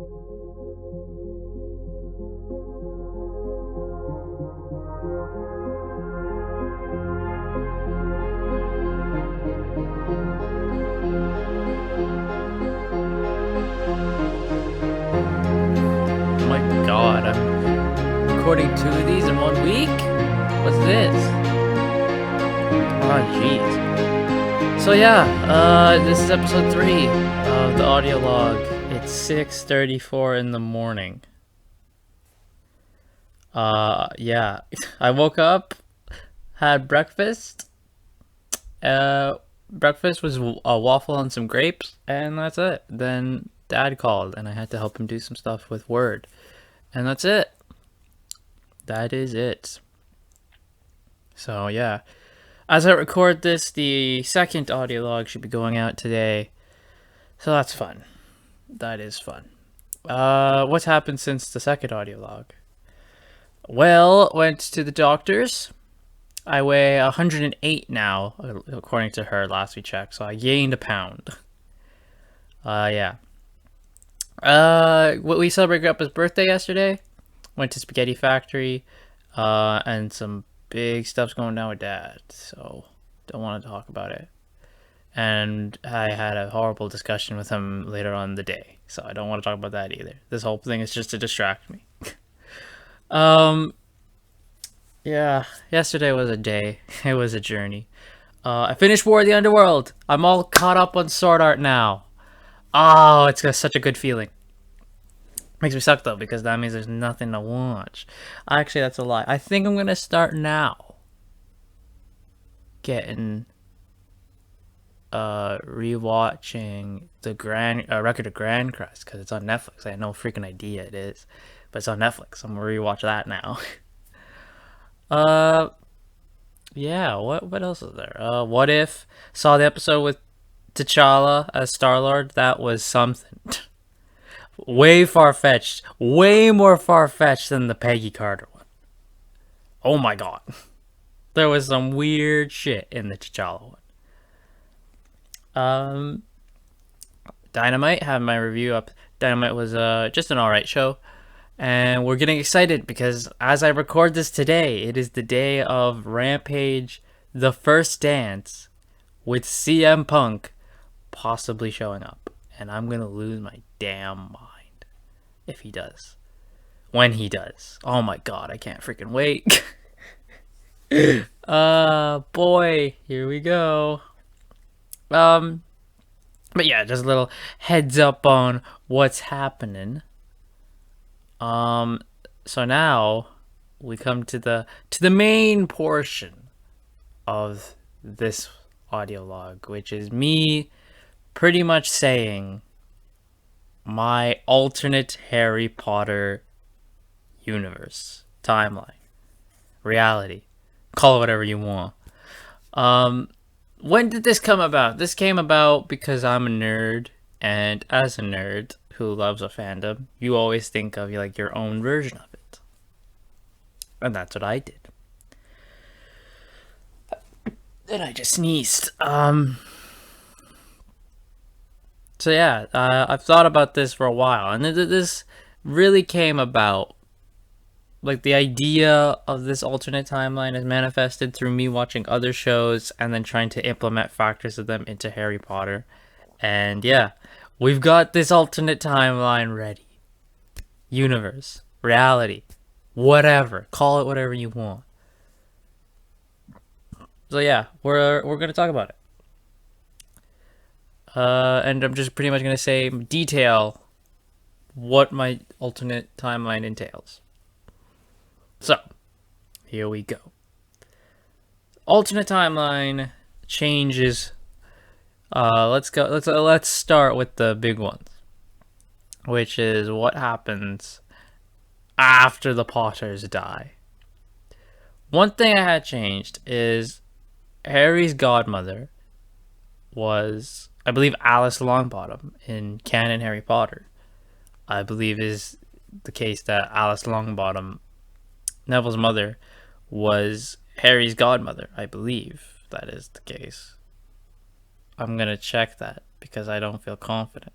Oh my god, I'm recording 2 of these in 1 week? What's this? Oh jeez. So yeah, this is episode 3 of the audio log. It's 6:34 in the morning. Yeah. I woke up, had breakfast. Breakfast was a waffle and some grapes, and that's it. Then Dad called, and I had to help him do some stuff with Word. And that's it. That is it. So yeah, as I record this, the second audio log should be going out today. So that's fun. That is fun. What's happened since the second audio log? Well, went to the doctor's. I weigh 108 now, according to her last we checked. So I gained a pound. Yeah. We celebrated Grandpa's birthday yesterday. Went to Spaghetti Factory, and some big stuff's going down with Dad, so don't want to talk about it. And I had a horrible discussion with him later on in the day, so I don't want to talk about that either. This whole thing is just to distract me. Yeah, yesterday was a day. It was a journey. I finished War of the Underworld. I'm all caught up on Sword Art now. Oh, it's such a good feeling. Makes me suck though, because that means there's nothing to watch. Actually, that's a lie. I think I'm gonna start now getting rewatching the Record of Grand Crest, because it's on Netflix. I had no freaking idea it is, but it's on Netflix. I'm gonna rewatch that now. Yeah, what else is there? What If? Saw the episode with T'Challa as Star-Lord. That was something. Way far-fetched. Way more far-fetched than the Peggy Carter one. Oh my god. There was some weird shit in the T'Challa one. Dynamite, have my review up. Dynamite was just an alright show. And we're getting excited because as I record this today, it is the day of Rampage, The First Dance, with CM Punk possibly showing up. And I'm going to lose my damn mind if he does. When he does. Oh my god, I can't freaking wait. Boy, here we go. But yeah, just a little heads up on what's happening. So now we come to the main portion of this audio log, which is me pretty much saying my alternate Harry Potter universe, timeline, reality, call it whatever you want. When did this come about? This came about because I'm a nerd, and as a nerd who loves a fandom, you always think of like your own version of it. And that's what I did. And I just sneezed. So yeah, I've thought about this for a while, and this really came about. Like, the idea of this alternate timeline is manifested through me watching other shows and then trying to implement factors of them into Harry Potter. And yeah, we've got this alternate timeline ready. Universe, reality, whatever. Call it whatever you want. So yeah, we're gonna talk about it. And I'm just pretty much gonna say detail what my alternate timeline entails. So, here we go. Alternate timeline changes. Let's start with the big ones, which is what happens after the Potters die. One thing I had changed is Harry's godmother was, I believe, Alice Longbottom in canon Harry Potter. I believe is the case that Alice Longbottom, Neville's mother, was Harry's godmother. I believe that is the case. I'm gonna check that because I don't feel confident.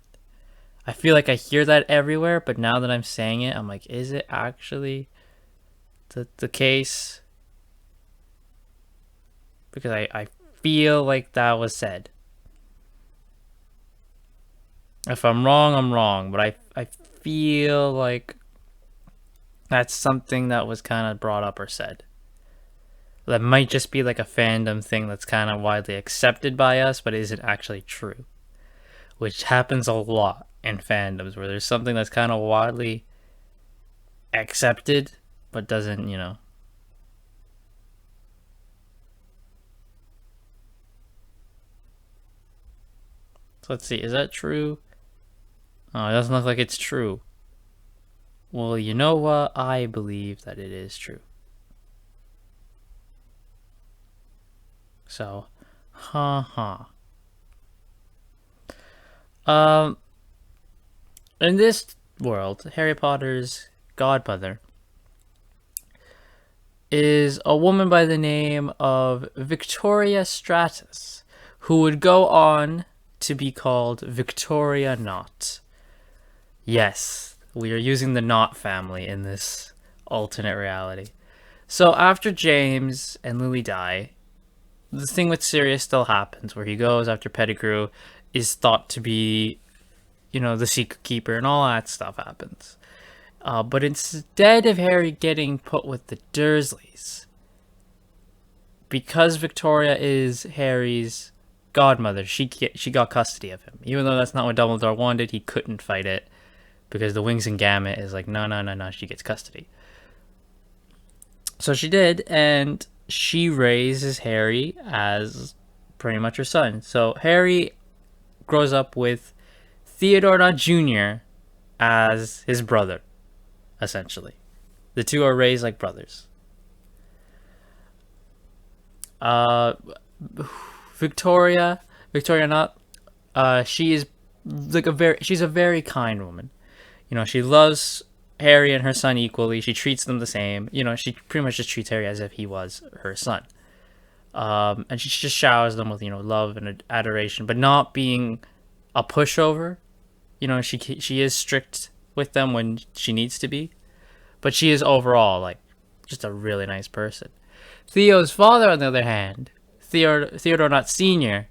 I feel like I hear that everywhere, but now that I'm saying it, I'm like, is it actually the case? Because I feel like that was said. If I'm wrong, I'm wrong, but I feel like that's something that was kind of brought up or said. That might just be like a fandom thing that's kind of widely accepted by us, but isn't actually true. Which happens a lot in fandoms, where there's something that's kind of widely accepted, but doesn't, So let's see, is that true? Oh, it doesn't look like it's true. Well, you know what? I believe that it is true. So, Um, in this world, Harry Potter's godmother is a woman by the name of Victoria Stratus, who would go on to be called Victoria Knott. Yes, we are using the Knott family in this alternate reality. So after James and Lily die, the thing with Sirius still happens, where he goes after Pettigrew is thought to be, the secret keeper, and all that stuff happens. But instead of Harry getting put with the Dursleys, because Victoria is Harry's godmother, she got custody of him. Even though that's not what Dumbledore wanted, he couldn't fight it, because the Wings and Gambit is like, no, she gets custody. So she did, and she raises Harry as pretty much her son. So Harry grows up with Theodore Knott Jr. as his brother, essentially. The two are raised like brothers. Victoria Knott, she is like she's a very kind woman. She loves Harry and her son equally. She treats them the same. She pretty much just treats Harry as if he was her son. And she just showers them with, love and adoration, but not being a pushover. She is strict with them when she needs to be, but she is overall like just a really nice person. Theo's father, on the other hand, Theodore Knott Sr.,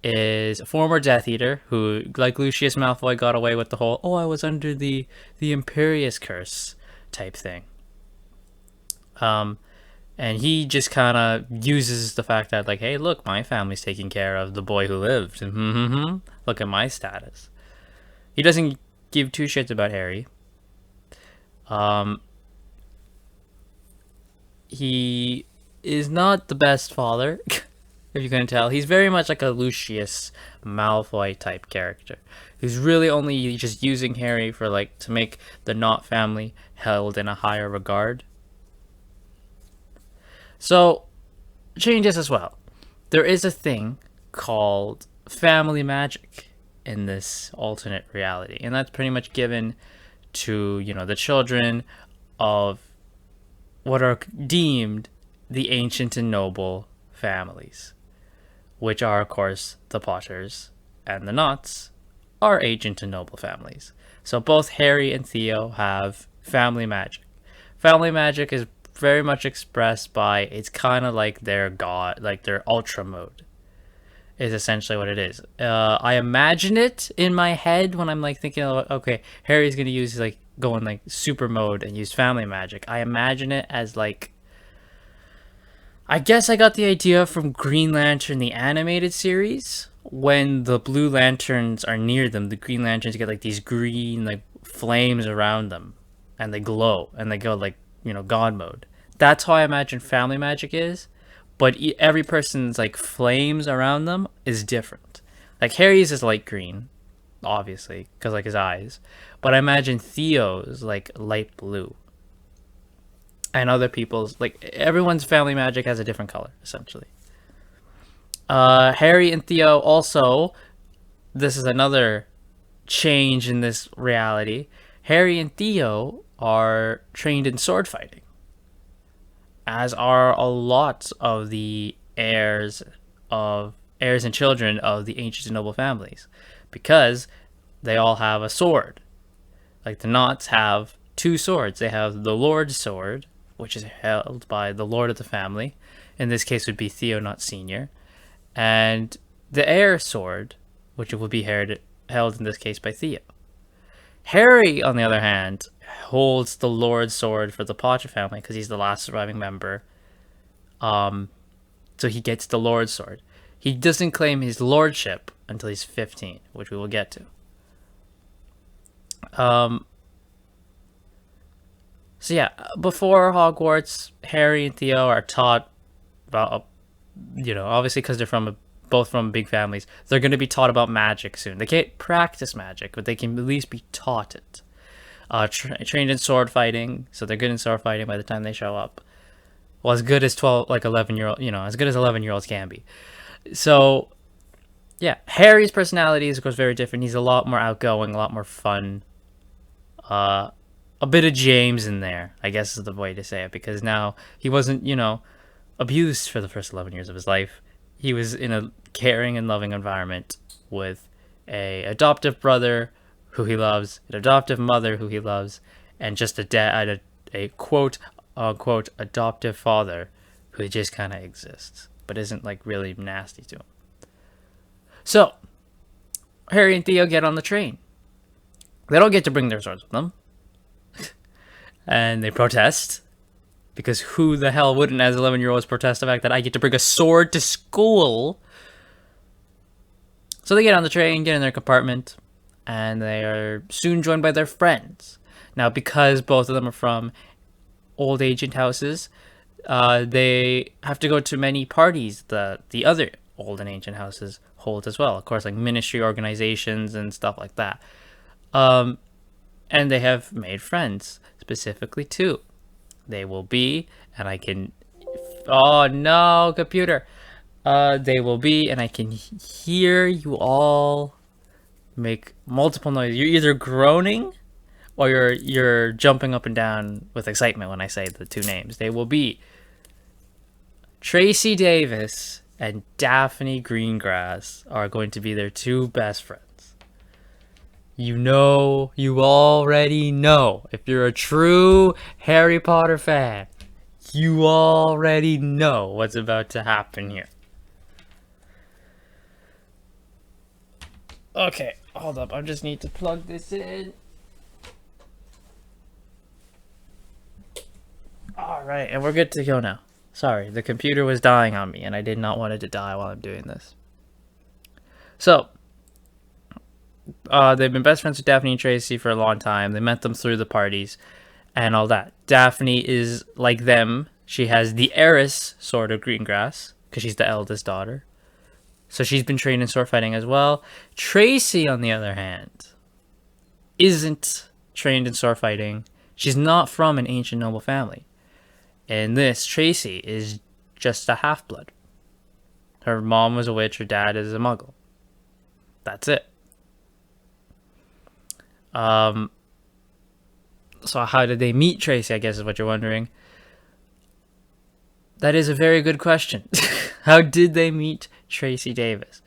is a former Death Eater who, like Lucius Malfoy, got away with the whole "oh, I was under the Imperius curse" type thing. And he just kind of uses the fact that, like, hey, look, my family's taking care of the boy who lived. Look at my status. He doesn't give two shits about Harry. He is not the best father. If you can tell, he's very much like a Lucius Malfoy type character, who's really only just using Harry for to make the Knott family held in a higher regard. So, changes as well. There is a thing called family magic in this alternate reality, and that's pretty much given to the children of what are deemed the ancient and noble families, which are, of course, the Potters and the Knotts are ancient and noble families. So both Harry and Theo have family magic. Family magic is very much expressed by, it's kind of like their god, like their ultra mode is essentially what it is. I imagine it in my head when I'm thinking, okay, Harry's going to use go in super mode and use family magic. I imagine it as I guess I got the idea from Green Lantern, the animated series. When the Blue Lanterns are near them, the Green Lanterns get these green flames around them, and they glow, and they go God mode. That's how I imagine family magic is, but every person's flames around them is different. Harry's is light green, obviously, because his eyes, but I imagine Theo's light blue. And other people's, everyone's family magic has a different color, essentially. Harry and Theo also, this is another change in this reality. Harry and Theo are trained in sword fighting, as are a lot of the heirs and children of the ancient and noble families, because they all have a sword. Like the Knots have two swords. They have the Lord's sword, which is held by the Lord of the family. In this case, would be Theo Knot Senior, and the heir sword, which will be held in this case by Theo. Harry, on the other hand, holds the Lord's sword for the Potter family because he's the last surviving member. So he gets the Lord's sword. He doesn't claim his lordship until he's 15, which we will get to. So yeah, before Hogwarts, Harry and Theo are taught about, obviously because they're both from big families, they're going to be taught about magic soon. They can't practice magic, but they can at least be taught it. Trained in sword fighting, so they're good in sword fighting by the time they show up. Well, as good as 11-year-old, as good as 11-year-olds can be. So, yeah, Harry's personality is, of course, very different. He's a lot more outgoing, a lot more fun. A bit of James in there, I guess is the way to say it, because now he wasn't, abused for the first 11 years of his life. He was in a caring and loving environment with a adoptive brother who he loves, an adoptive mother who he loves, and just a quote unquote adoptive father who just kind of exists, but isn't like really nasty to him. So, Harry and Theo get on the train. They don't get to bring their swords with them. And they protest. Because who the hell wouldn't, as 11-year-olds, protest the fact that I get to bring a sword to school? So they get on the train, get in their compartment, and they are soon joined by their friends. Now, because both of them are from old ancient houses, they have to go to many parties that the other old and ancient houses hold as well. Of course, like ministry organizations and stuff like that. And they have made friends, specifically two. They will be, and I can... Oh, no, computer. They will be, and I can hear you all make multiple noises. You're either groaning or you're jumping up and down with excitement when I say the two names. They will be Tracy Davis and Daphne Greengrass are going to be their two best friends. You already know. If you're a true Harry Potter fan, you already know what's about to happen here. Okay, hold up. I just need to plug this in. Alright, and we're good to go now. Sorry, the computer was dying on me, and I did not want it to die while I'm doing this. So, they've been best friends with Daphne and Tracy for a long time. They met them through the parties and all that. Daphne is like them. She has the heiress sword of Greengrass because she's the eldest daughter. So she's been trained in sword fighting as well. Tracy, on the other hand, isn't trained in sword fighting. She's not from an ancient noble family. In this, Tracy is just a half-blood. Her mom was a witch, her dad is a muggle. That's it. So how did they meet Tracy, I guess is what you're wondering. That is a very good question. How did they meet Tracy Davis?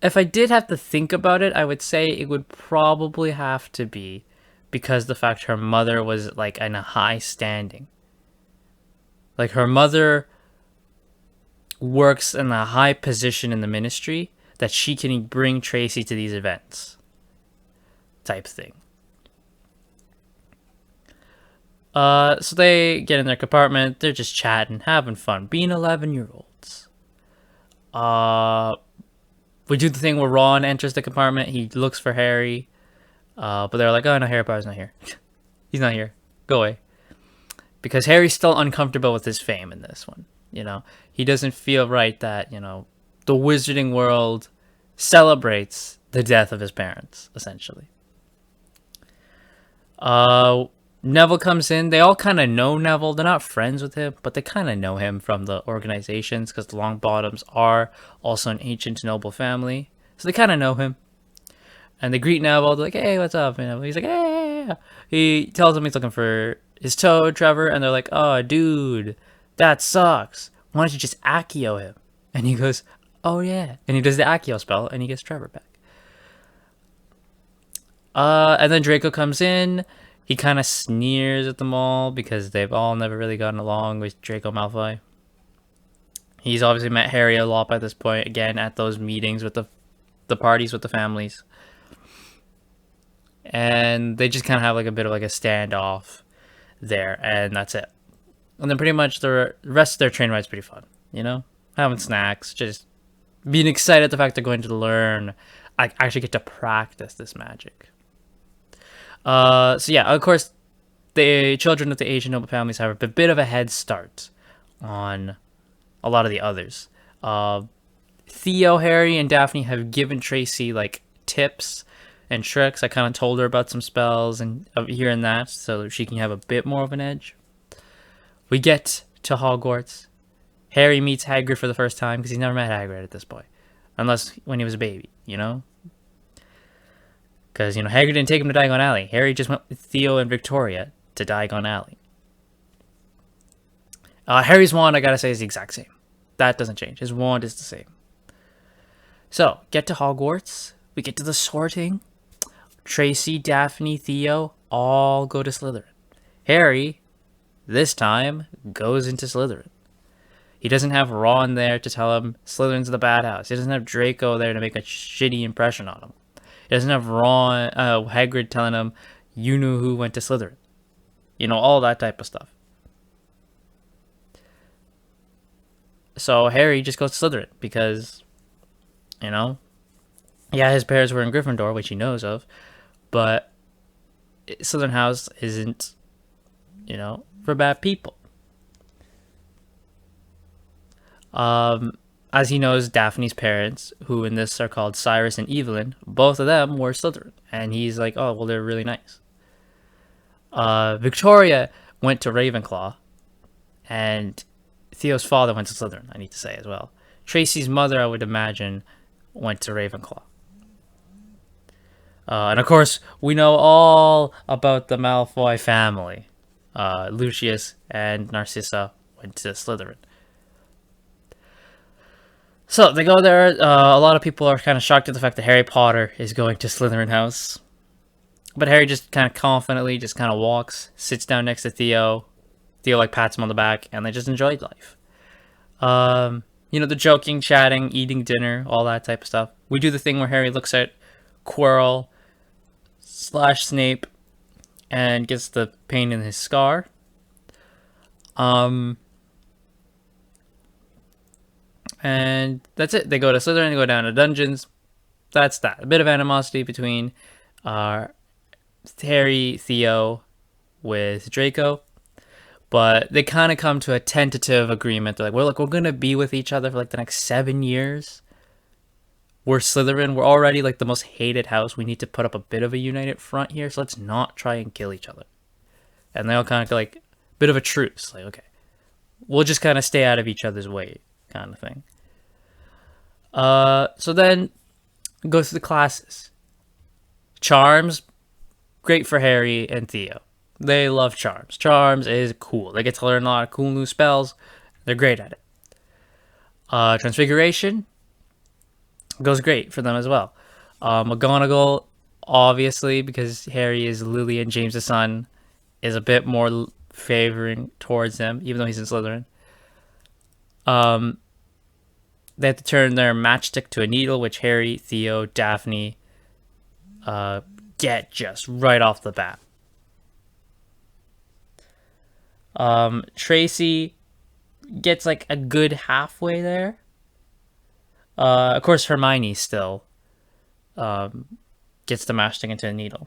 If I did have to think about it, I would say it would probably have to be because the fact her mother was like in a high standing. Like her mother works in a high position in the ministry that she can bring Tracy to these events. Type thing. So they get in their compartment. They're just chatting, having fun, being 11-year-olds. We do the thing where Ron enters the compartment. He looks for Harry, but they're like, "Oh no, Harry Potter's not here. He's not here. Go away." Because Harry's still uncomfortable with his fame in this one. He doesn't feel right that the wizarding world celebrates the death of his parents, essentially. Neville comes in. They all kind of know Neville. They're not friends with him, but they kind of know him from the organizations because the Longbottoms are also an ancient noble family. So they kind of know him. And they greet Neville. They're like, "Hey, what's up?" And he's like, "Hey." He tells them he's looking for his toad, Trevor. And they're like, "Oh, dude, that sucks. Why don't you just Accio him?" And he goes, "Oh, yeah." And he does the Accio spell, and he gets Trevor back. And then Draco comes in. He kind of sneers at them all because they've all never really gotten along with Draco Malfoy. He's obviously met Harry a lot by this point, again, at those meetings with the parties with the families. And they just kind of have like a bit of like a standoff there, and that's it. And then pretty much the rest of their train ride's pretty fun, you know? Having snacks, just being excited at the fact they're going to learn. I actually get to practice this magic. So yeah, of course, the children of the Asian noble families have a bit of a head start on a lot of the others. Theo, Harry, and Daphne have given Tracy like tips and tricks. I kind of told her about some spells and here and that, so she can have a bit more of an edge. We get to Hogwarts. Harry meets Hagrid for the first time because he's never met Hagrid at this point, unless when he was a baby, you know. Because Hagrid didn't take him to Diagon Alley. Harry just went with Theo and Victoria to Diagon Alley. Harry's wand, I gotta say, is the exact same. That doesn't change. His wand is the same. So, get to Hogwarts. We get to the sorting. Tracy, Daphne, Theo all go to Slytherin. Harry, this time, goes into Slytherin. He doesn't have Ron there to tell him Slytherin's the bad house. He doesn't have Draco there to make a shitty impression on him. He doesn't have Hagrid telling him, you knew who went to Slytherin. All that type of stuff. So Harry just goes to Slytherin because, yeah, his parents were in Gryffindor, which he knows of, but Slytherin House isn't, for bad people. As he knows, Daphne's parents, who in this are called Cyrus and Evelyn, both of them were Slytherin, and he's like, oh, well, they're really nice. Victoria went to Ravenclaw, and Theo's father went to Slytherin, I need to say as well. Tracy's mother, I would imagine, went to Ravenclaw. And of course, we know all about the Malfoy family. Lucius and Narcissa went to Slytherin. So they go there. A lot of people are kind of shocked at the fact that Harry Potter is going to Slytherin House. But Harry just kind of confidently just kind of walks, sits down next to Theo. Theo pats him on the back, and they just enjoyed life. The joking, chatting, eating dinner, all that type of stuff. We do the thing where Harry looks at Quirrell / Snape and gets the pain in his scar. And that's it. They go to Slytherin, they go down to dungeons. That's that. A bit of animosity between Harry, Theo with Draco. But they kind of come to a tentative agreement. They're like, we're going to be with each other for the next 7 years. We're Slytherin. We're already the most hated house. We need to put up a bit of a united front here. So let's not try and kill each other. And they all kind of bit of a truce. Okay, we'll just kind of stay out of each other's way kind of thing. So then go through the classes. Charms, great for Harry and Theo. They love Charms. Charms is cool. They get to learn a lot of cool new spells. They're great at it. Transfiguration goes great for them as well. McGonagall, obviously, because Harry is Lily and James' son, is a bit more favoring towards him, even though he's in Slytherin. They have to turn their matchstick to a needle, which Harry, Theo, Daphne get just right off the bat. Tracy gets a good halfway there. Of course, Hermione still gets the matchstick into a needle.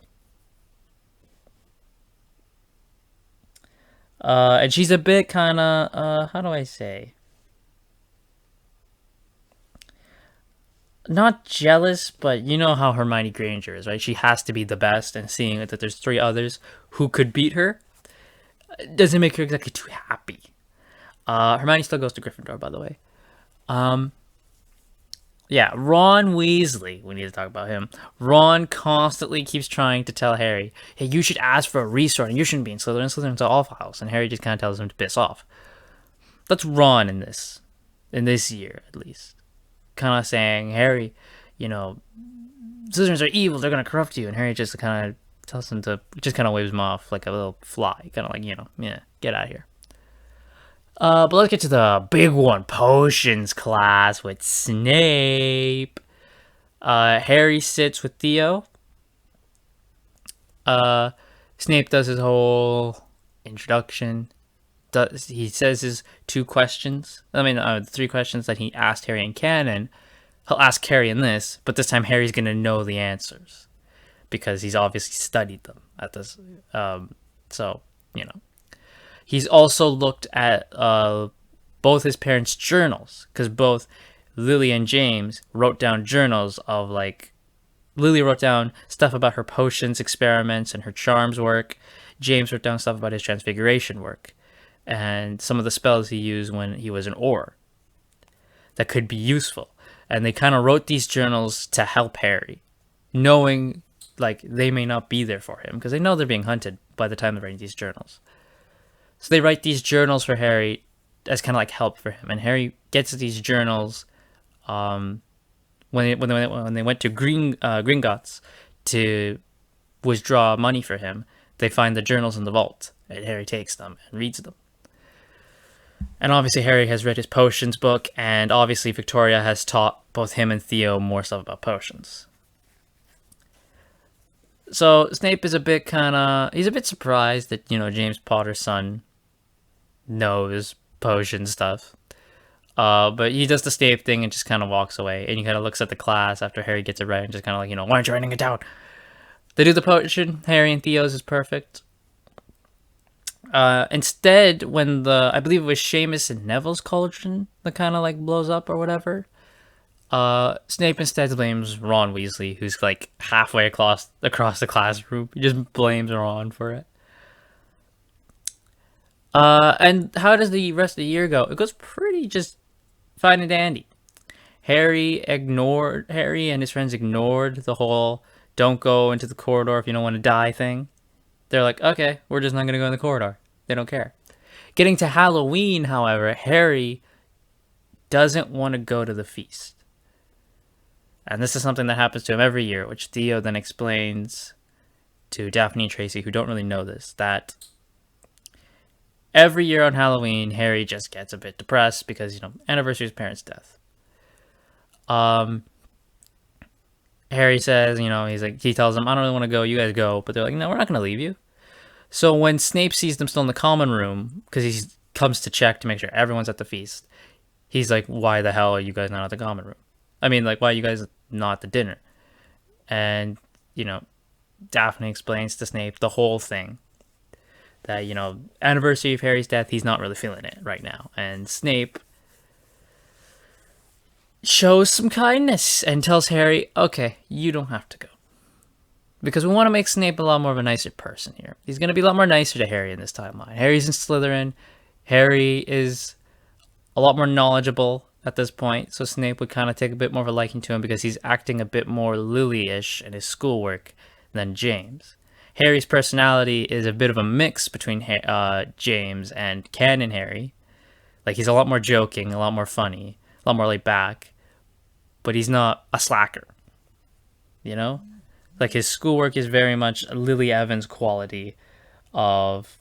And she's a bit kind of, how do I say? Not jealous, but you know how Hermione Granger is, right? She has to be the best, and seeing that there's 3 others who could beat her doesn't make her exactly too happy. Hermione still goes to Gryffindor, by the way. Yeah, Ron Weasley, we need to talk about him. Ron constantly keeps trying to tell Harry, hey, you should ask for a resort, and you shouldn't be in Slytherin. Slytherin's an awful house. And Harry just kind of tells him to piss off. That's Ron in this year, at least. Kind of saying, Harry, Slytherins are evil. They're gonna corrupt you. And Harry just kind of tells him to just kind of waves him off like a little fly, kind of like yeah, get out of here. But let's get to the big one, potions class with Snape. Harry sits with Theo. Snape does his whole introduction. He says his 2 questions. I mean, 3 questions that he asked Harry in canon. He'll ask Harry in this, but this time Harry's gonna know the answers because he's obviously studied them at this. So he's also looked at both his parents' journals because both Lily and James wrote down journals of like Lily wrote down stuff about her potions experiments and her charms work. James wrote down stuff about his transfiguration work and some of the spells he used when he was an Auror that could be useful. And they kind of wrote these journals to help Harry, knowing like they may not be there for him because they know they're being hunted by the time they're writing these journals. So they write these journals for Harry as kind of like help for him. And Harry gets these journals when they went to Gringotts to withdraw money for him. They find the journals in the vault, and Harry takes them and reads them. And obviously Harry has read his potions book, and obviously Victoria has taught both him and Theo more stuff about potions. So Snape is he's a bit surprised that, James Potter's son knows potion stuff. But he does the Snape thing and just kind of walks away, and he kind of looks at the class after Harry gets it right and just kind of like, why aren't you writing it down? They do the potion. Harry and Theo's is perfect. Instead, when I believe it was Seamus and Neville's cauldron that kind of like blows up or whatever, Snape instead blames Ron Weasley, who's like halfway across the classroom. He just blames Ron for it. And how does the rest of the year go? It goes pretty just fine and dandy. Harry and his friends ignored the whole don't go into the corridor if you don't want to die thing. They're like, okay, we're just not going to go in the corridor. They don't care. Getting to Halloween, however, Harry doesn't want to go to the feast. And this is something that happens to him every year, which Theo then explains to Daphne and Tracy, who don't really know this, that every year on Halloween, Harry just gets a bit depressed because, anniversary of his parents' death. Harry says, he tells them, I don't really want to go, you guys go. But they're like, no, we're not going to leave you. So when Snape sees them still in the common room, because he comes to check to make sure everyone's at the feast, he's like, why the hell are you guys not at the common room? I mean, like, why are you guys not at the dinner? And, Daphne explains to Snape the whole thing. That, anniversary of Harry's death, he's not really feeling it right now. And Snape shows some kindness and tells Harry, okay, you don't have to go. Because we want to make Snape a lot more of a nicer person here. He's going to be a lot more nicer to Harry in this timeline. Harry's in Slytherin. Harry is a lot more knowledgeable at this point. So Snape would kind of take a bit more of a liking to him because he's acting a bit more Lily-ish in his schoolwork than James. Harry's personality is a bit of a mix between James and canon Harry. Like, he's a lot more joking, a lot more funny, a lot more laid back. But he's not a slacker. Like, his schoolwork is very much Lily Evans' quality of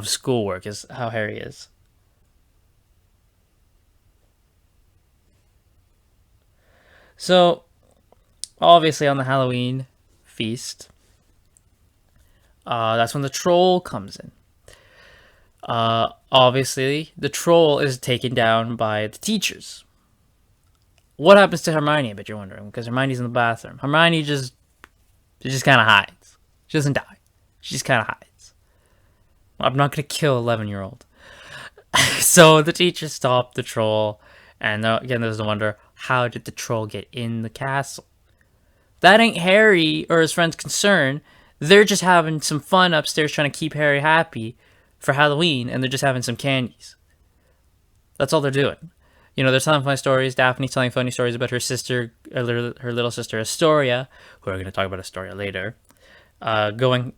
schoolwork is how Harry is. So, obviously on the Halloween feast, that's when the troll comes in. Obviously, the troll is taken down by the teachers. What happens to Hermione, I bet you're wondering, because Hermione's in the bathroom. Hermione just kind of hides. She doesn't die. She just kind of hides. I'm not going to kill 11-year-old. So the teachers stop the troll, and again, there's the wonder, how did the troll get in the castle? That ain't Harry or his friend's concern. They're just having some fun upstairs trying to keep Harry happy for Halloween, and they're just having some candies. That's all they're doing. They're telling funny stories. Daphne's telling funny stories about her sister, her little sister Astoria, who we're going to talk about Astoria later, going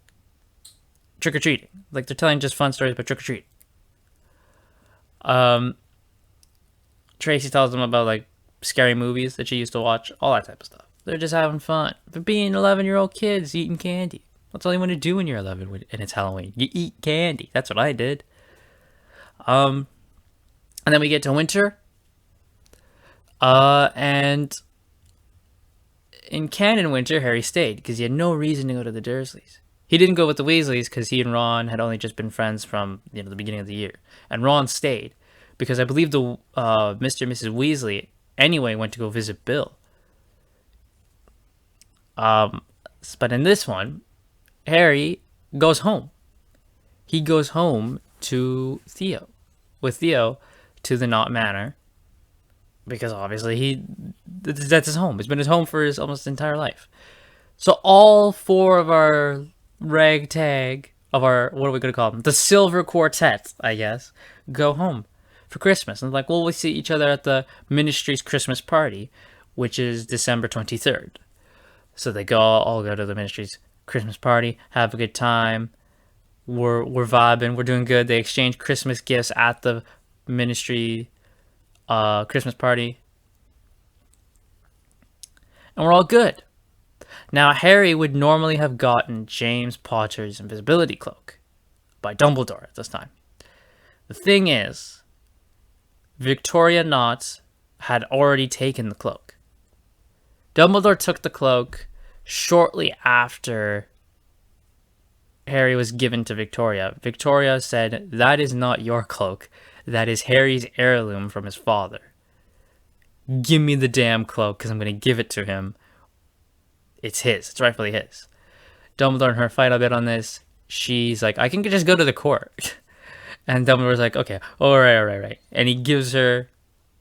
trick-or-treating. Like, they're telling just fun stories about trick-or-treating. Tracy tells them about like scary movies that she used to watch, all that type of stuff. They're just having fun. They're being 11-year-old kids eating candy. That's all you want to do when you're 11 and it's Halloween. You eat candy. That's what I did. And then we get to winter. And in canon winter, Harry stayed because he had no reason to go to the Dursleys. He didn't go with the Weasleys because he and Ron had only just been friends from the beginning of the year. And Ron stayed because I believe the Mr. and Mrs. Weasley anyway went to go visit Bill. But in this one, Harry goes home. He goes home to Theo, with Theo to the Knot Manor, because obviously that's his home. It's been his home for his almost entire life. So all four of our ragtag of our, what are we going to call them? The Silver Quartet, I guess, go home for Christmas. And like, well, we'll see each other at the Ministry's Christmas party, which is December 23rd. So they all go to the Ministry's Christmas party, have a good time. We're vibing, we're doing good. They exchange Christmas gifts at the Ministry Christmas party. And we're all good. Now, Harry would normally have gotten James Potter's invisibility cloak by Dumbledore at this time. The thing is, Victoria Knott had already taken the cloak. Dumbledore took the cloak shortly after Harry was given to Victoria. Victoria said, "That is not your cloak. That is Harry's heirloom from his father. Give me the damn cloak because I'm going to give it to him. It's his. It's rightfully his." Dumbledore and her fight a bit on this. She's like, "I can just go to the court." And Dumbledore's like, "Okay, all right. And he gives her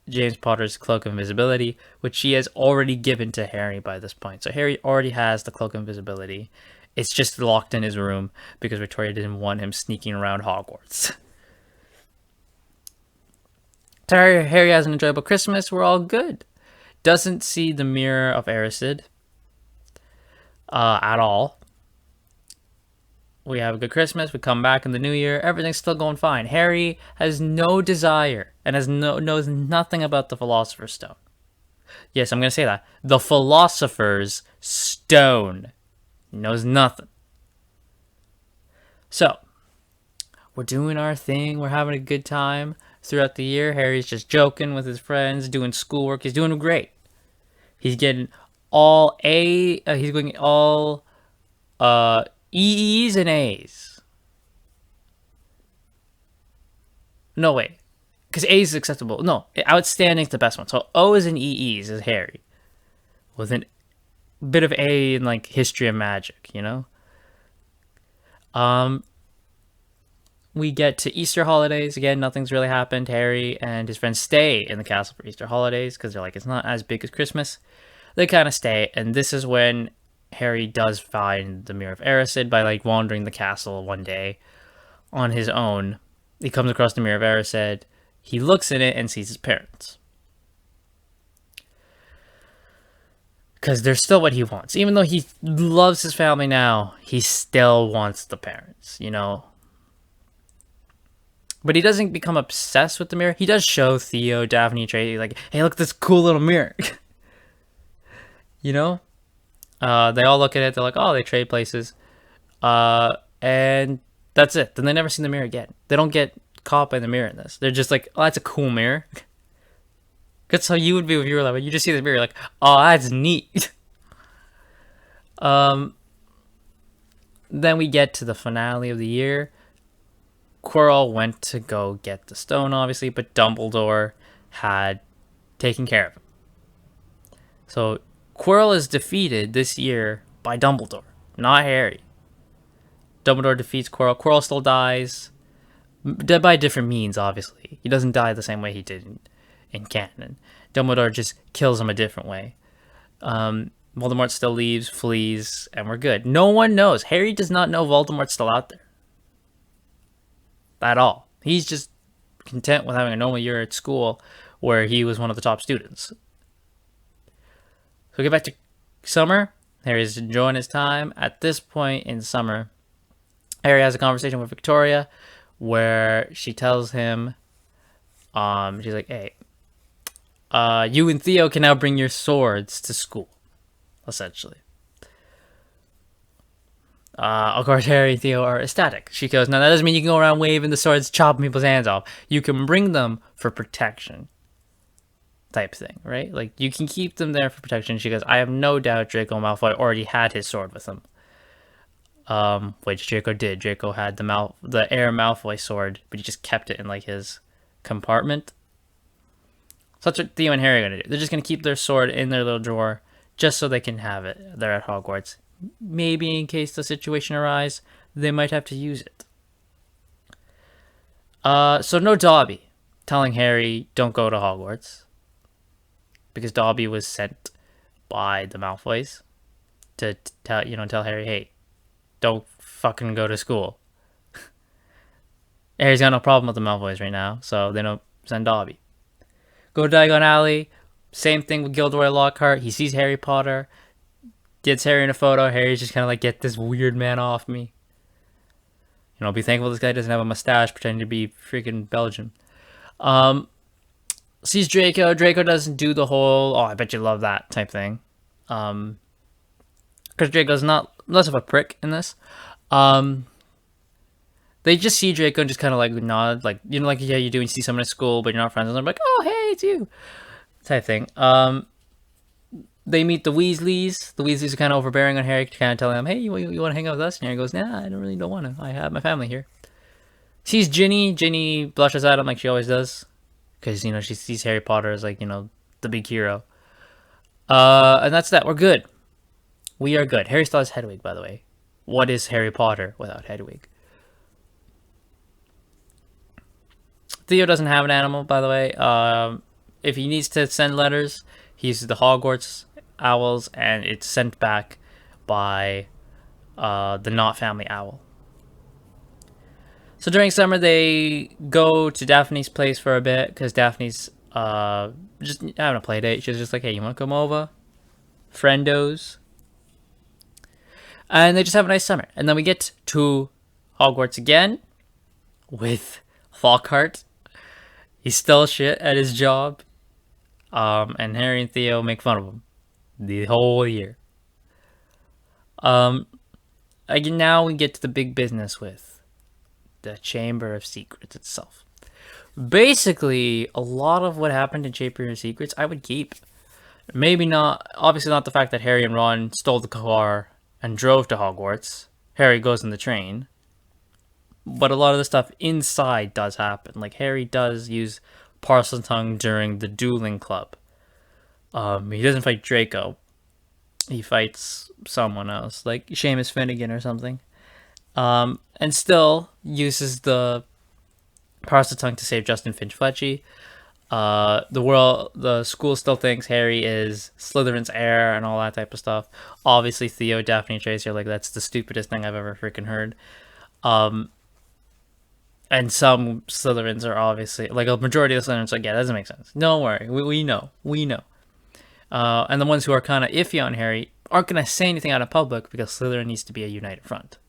James Potter's Cloak of Invisibility, which she has already given to Harry by this point. So Harry already has the Cloak of Invisibility. It's just locked in his room because Victoria didn't want him sneaking around Hogwarts. So Harry has an enjoyable Christmas. We're all good. Doesn't see the Mirror of Erised at all. We have a good Christmas. We come back in the new year. Everything's still going fine. Harry has no desire and knows nothing about the Philosopher's Stone. Yes, I'm going to say that. The Philosopher's Stone. Knows nothing. So, we're doing our thing. We're having a good time throughout the year. Harry's just joking with his friends, doing schoolwork. He's doing great. He's getting all he's going all E's and A's. No, wait. Because A's is acceptable. No, outstanding is the best one. So O's and EE's is Harry. With a bit of A in like history of magic, you know? We get to Easter holidays. Again, nothing's really happened. Harry and his friends stay in the castle for Easter holidays because they're like, it's not as big as Christmas. They kind of stay, and this is when Harry does find the Mirror of Erised by like wandering the castle one day on his own. He comes across the Mirror of Erised. He looks in it and sees his parents. Because they're still what he wants. Even though he loves his family now, he still wants the parents, you know? But he doesn't become obsessed with the mirror. He does show Theo, Daphne, Tracy, like, hey, look at this cool little mirror. You know? They all look at it. They're like, oh, they trade places. And that's it. Then they never see the mirror again. They don't get caught by the mirror in this. They're just like, oh, that's a cool mirror. That's how you would be if you were like, you just see the mirror, like, oh, that's neat. Then we get to the finale of the year. Quirrell went to go get the stone, obviously, but Dumbledore had taken care of him. So Quirrell is defeated this year by Dumbledore, not Harry. Dumbledore defeats Quirrell. Quirrell still dies, by different means, obviously. He doesn't die the same way he did in canon. Dumbledore just kills him a different way. Voldemort still leaves, flees, and we're good. No one knows. Harry does not know Voldemort's still out there. At all. He's just content with having a normal year at school where he was one of the top students. So we get back to summer. Harry's enjoying his time. At this point in summer, Harry has a conversation with Victoria where she tells him, she's like, hey, You and Theo can now bring your swords to school, essentially. Of course, Harry and Theo are ecstatic. She goes, now that doesn't mean you can go around waving the swords, chopping people's hands off. You can bring them for protection, type thing, right? Like, you can keep them there for protection. She goes, I have no doubt Draco Malfoy already had his sword with him. Which Draco did. Draco had the Air Malfoy sword, but he just kept it in, like, his compartment. So that's what Theo and Harry are going to do. They're just going to keep their sword in their little drawer just so they can have it. They're at Hogwarts. Maybe in case the situation arises, they might have to use it. So no Dobby telling Harry, don't go to Hogwarts. Because Dobby was sent by the Malfoys to tell Harry, hey, don't fucking go to school. Harry's got no problem with the Malfoys right now, so they don't send Dobby. Go to Diagon Alley. Same thing with Gilderoy Lockhart. He sees Harry Potter, gets Harry in a photo. Harry's just kind of like, get this weird man off me. Be thankful this guy doesn't have a mustache pretending to be freaking Belgian. Sees Draco. Draco doesn't do the whole, oh, I bet you love that type thing. Because Draco's not less of a prick in this. They just see Draco and just kind of like nod, like, like, yeah, you do when you see someone at school, but you're not friends, and they're like, oh, hey, it's you, type thing. They meet the Weasleys. The Weasleys are kind of overbearing on Harry, kind of telling him, hey, you want to hang out with us? And Harry goes, nah, I don't want to. I have my family here. Sees Ginny. Ginny blushes at him like she always does, because, she sees Harry Potter as, like, the big hero. And that's that. We're good. We are good. Harry still has Hedwig, by the way. What is Harry Potter without Hedwig? Theo doesn't have an animal, by the way. If he needs to send letters, he uses the Hogwarts owls, and it's sent back by the Knott family owl. So during summer, they go to Daphne's place for a bit, because Daphne's just having a play date. She's just like, hey, you want to come over? Friendos. And they just have a nice summer. And then we get to Hogwarts again with Lockhart. He's still shit at his job. And Harry and Theo make fun of him the whole year. Again, now we get to the big business with the Chamber of Secrets itself. Basically, a lot of what happened in Chamber of Secrets, I would keep. Maybe not, obviously not the fact that Harry and Ron stole the car and drove to Hogwarts. Harry goes in the train. But a lot of the stuff inside does happen. Like, Harry does use Parseltongue during the dueling club. He doesn't fight Draco. He fights someone else, like Seamus Finnegan or something. And still uses the Parseltongue to save Justin Finch-Fletchy. The school still thinks Harry is Slytherin's heir and all that type of stuff. Obviously, Theo, Daphne, and Tracy are like, that's the stupidest thing I've ever freaking heard. And some Slytherins are obviously, like, a majority of the Slytherins are like, yeah, that doesn't make sense. Don't worry, we know. And the ones who are kind of iffy on Harry aren't going to say anything out in public because Slytherin needs to be a united front.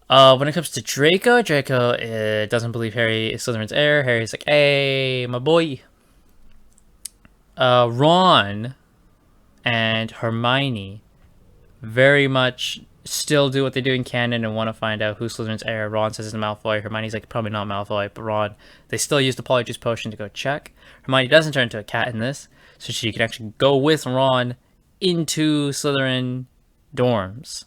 When it comes to Draco doesn't believe Harry is Slytherin's heir. Harry's like, hey, my boy. Ron and Hermione very much still do what they do in canon and want to find out who's Slytherin's heir. Ron says it's Malfoy. Hermione's like, probably not Malfoy, but Ron. They still use the Polyjuice Potion to go check. Hermione doesn't turn into a cat in this, so she can actually go with Ron into Slytherin dorms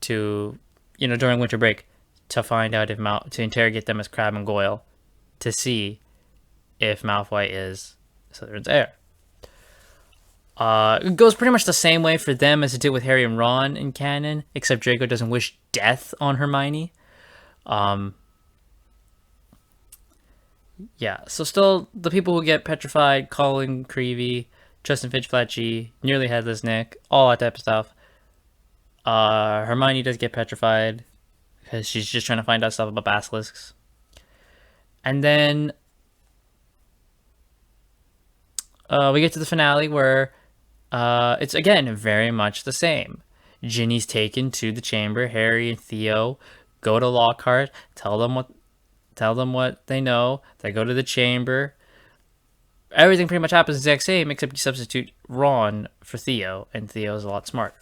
to, during winter break, to find out to interrogate them as Crabbe and Goyle to see if Malfoy is Slytherin's heir. It goes pretty much the same way for them as it did with Harry and Ron in canon, except Draco doesn't wish death on Hermione. Yeah, so still, the people who get petrified, Colin Creevey, Justin Finch-Fletchy, Nearly Headless Nick, all that type of stuff. Hermione does get petrified, because she's just trying to find out stuff about basilisks. And then we get to the finale where it's, again, very much the same. Ginny's taken to the chamber. Harry and Theo go to Lockhart, tell them what tell them what they know. They go to the chamber. Everything pretty much happens the exact same, except you substitute Ron for Theo, and Theo's a lot smarter.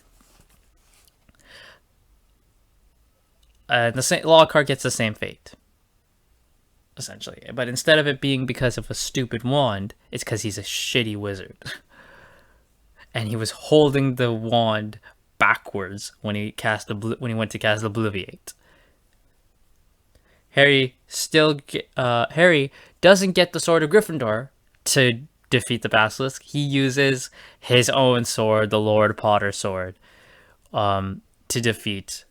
The Lockhart gets the same fate, essentially. But instead of it being because of a stupid wand, it's because he's a shitty wizard. And he was holding the wand backwards when he went to cast Obliviate. Harry doesn't get the Sword of Gryffindor to defeat the Basilisk. He uses his own sword, the Lord Potter sword, to defeat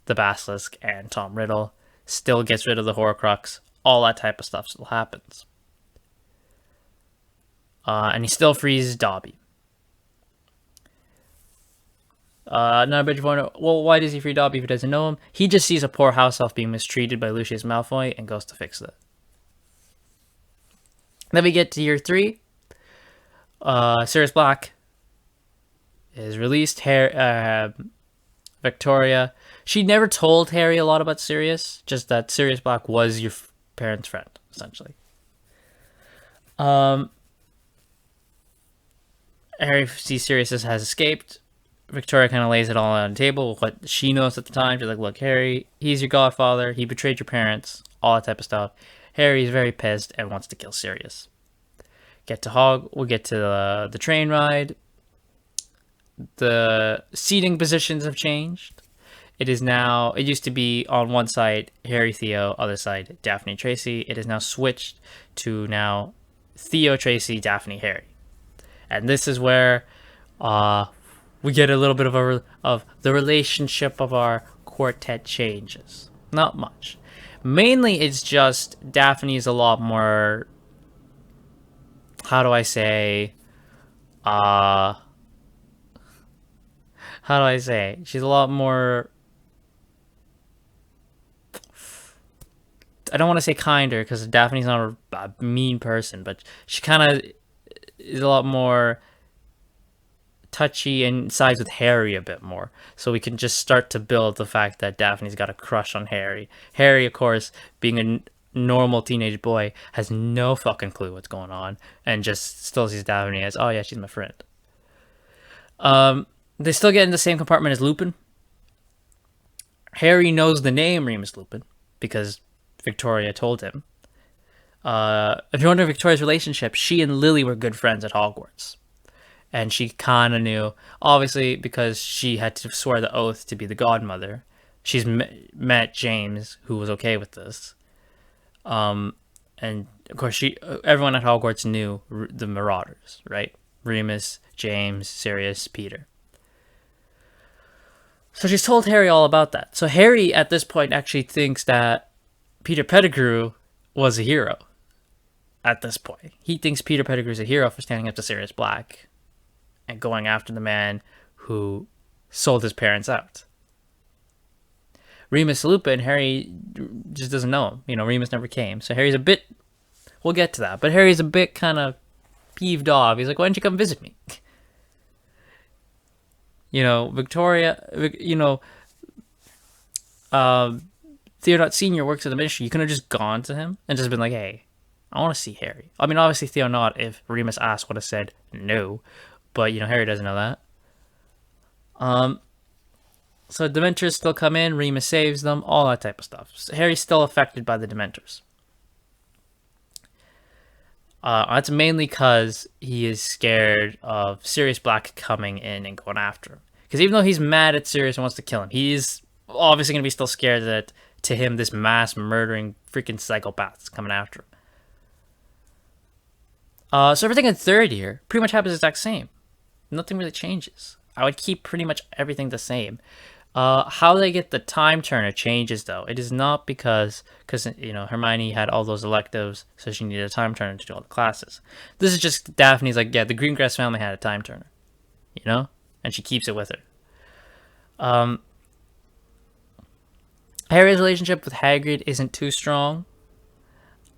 the Basilisk, and Tom Riddle still gets rid of the Horcrux. All that type of stuff still happens. And he still frees Dobby. Another bit of well, why does he free Dobby if he doesn't know him? He just sees a poor house elf being mistreated by Lucius Malfoy and goes to fix it. Then we get to year 3. Sirius Black is released. Victoria, she never told Harry a lot about Sirius, just that Sirius Black was your parents' friend, essentially. Harry sees Sirius has escaped. Victoria kind of lays it all on the table, what she knows at the time. She's like, look, Harry, he's your godfather, he betrayed your parents, all that type of stuff. Harry's very pissed and wants to kill Sirius. We'll get to the train ride. The seating positions have changed. It used to be on one side Harry, Theo, other side Daphne, Tracy. It is now switched to now Theo, Tracy, Daphne, Harry. And this is where we get a little bit of the relationship of our quartet changes. Not much. Mainly it's just Daphne's a lot more, how do I say, she's a lot more, I don't want to say kinder, because Daphne's not a mean person, but she kind of is a lot more touchy and sides with Harry a bit more. So we can just start to build the fact that Daphne's got a crush on Harry. Harry, of course, being a normal teenage boy, has no fucking clue what's going on, and just still sees Daphne as, oh yeah, she's my friend. They still get in the same compartment as Lupin. Harry knows the name Remus Lupin because Victoria told him. If you're wondering Victoria's relationship, she and Lily were good friends at Hogwarts. And she kind of knew, obviously, because she had to swear the oath to be the godmother. She's met James, who was okay with this. And, of course, everyone at Hogwarts knew the Marauders, right? Remus, James, Sirius, Peter. So she's told Harry all about that. So Harry, at this point, actually thinks that Peter Pettigrew was a hero. At this point. He thinks Peter Pettigrew is a hero for standing up to Sirius Black and going after the man who sold his parents out. Remus Lupin, Harry just doesn't know him. You know, Remus never came. So Harry's a bit, we'll get to that, but Harry's a bit kind of peeved off. He's like, why don't you come visit me? You know, Victoria, you know, Theodot Sr. works at the ministry. You could have just gone to him and just been like, hey, I want to see Harry. I mean, obviously Theodot, if Remus asked, would have said no. But, you know, Harry doesn't know that. So Dementors still come in, Remus saves them, all that type of stuff. So Harry's still affected by the Dementors. That's mainly because he is scared of Sirius Black coming in and going after him. Because even though he's mad at Sirius and wants to kill him, he's obviously going to be still scared that, to him, this mass murdering freaking psychopath is coming after him. So everything in third year pretty much happens the exact same. Nothing really changes. I would keep pretty much everything the same. How they get the time turner changes, though. It is not because you know, Hermione had all those electives, so she needed a time turner to do all the classes. This is just Daphne's like, yeah, the Greengrass family had a time turner, you know, and she keeps it with her. Harry's relationship with Hagrid isn't too strong.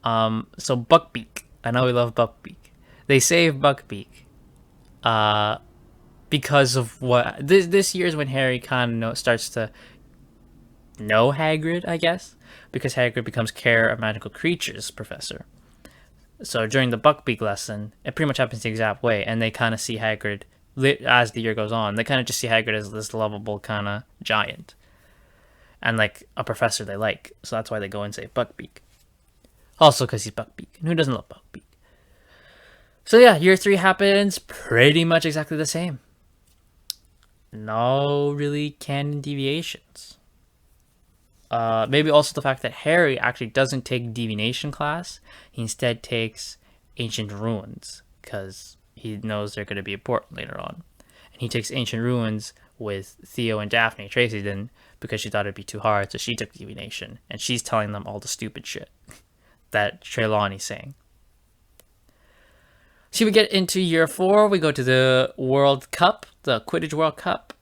So Buckbeak, I know we love Buckbeak. They save Buckbeak. Because of what this year is when Harry kind of starts to know Hagrid, I guess. because Hagrid becomes Care of Magical Creatures professor. So during the Buckbeak lesson, it pretty much happens the exact way, and they kind of see Hagrid, as the year goes on, they kind of just see Hagrid as this lovable kind of giant, and like a professor they like. So that's why they go and say Buckbeak. Also because he's Buckbeak, and who doesn't love Buckbeak? So yeah, year 3 happens pretty much exactly the same. No really canon deviations. Maybe also the fact that Harry actually doesn't take divination class. He instead takes ancient ruins because he knows they're going to be important later on. And he takes ancient ruins with Theo and Daphne. Tracy didn't because she thought it'd be too hard, so she took divination. And she's telling them all the stupid shit that Trelawney's saying. So we get into year 4. We go to the World Cup, the Quidditch World Cup.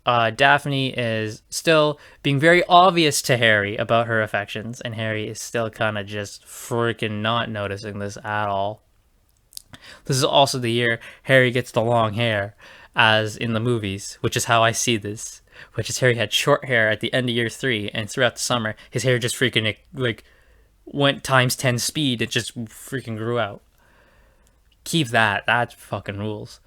Daphne is still being very obvious to Harry about her affections, and Harry is still kind of just freaking not noticing this at all. This is also the year Harry gets the long hair, as in the movies, which is how I see this. Which is Harry had short hair at the end of year 3, and throughout the summer, his hair just freaking, like, went times 10 speed. It just freaking grew out. Keep that. That fucking rules.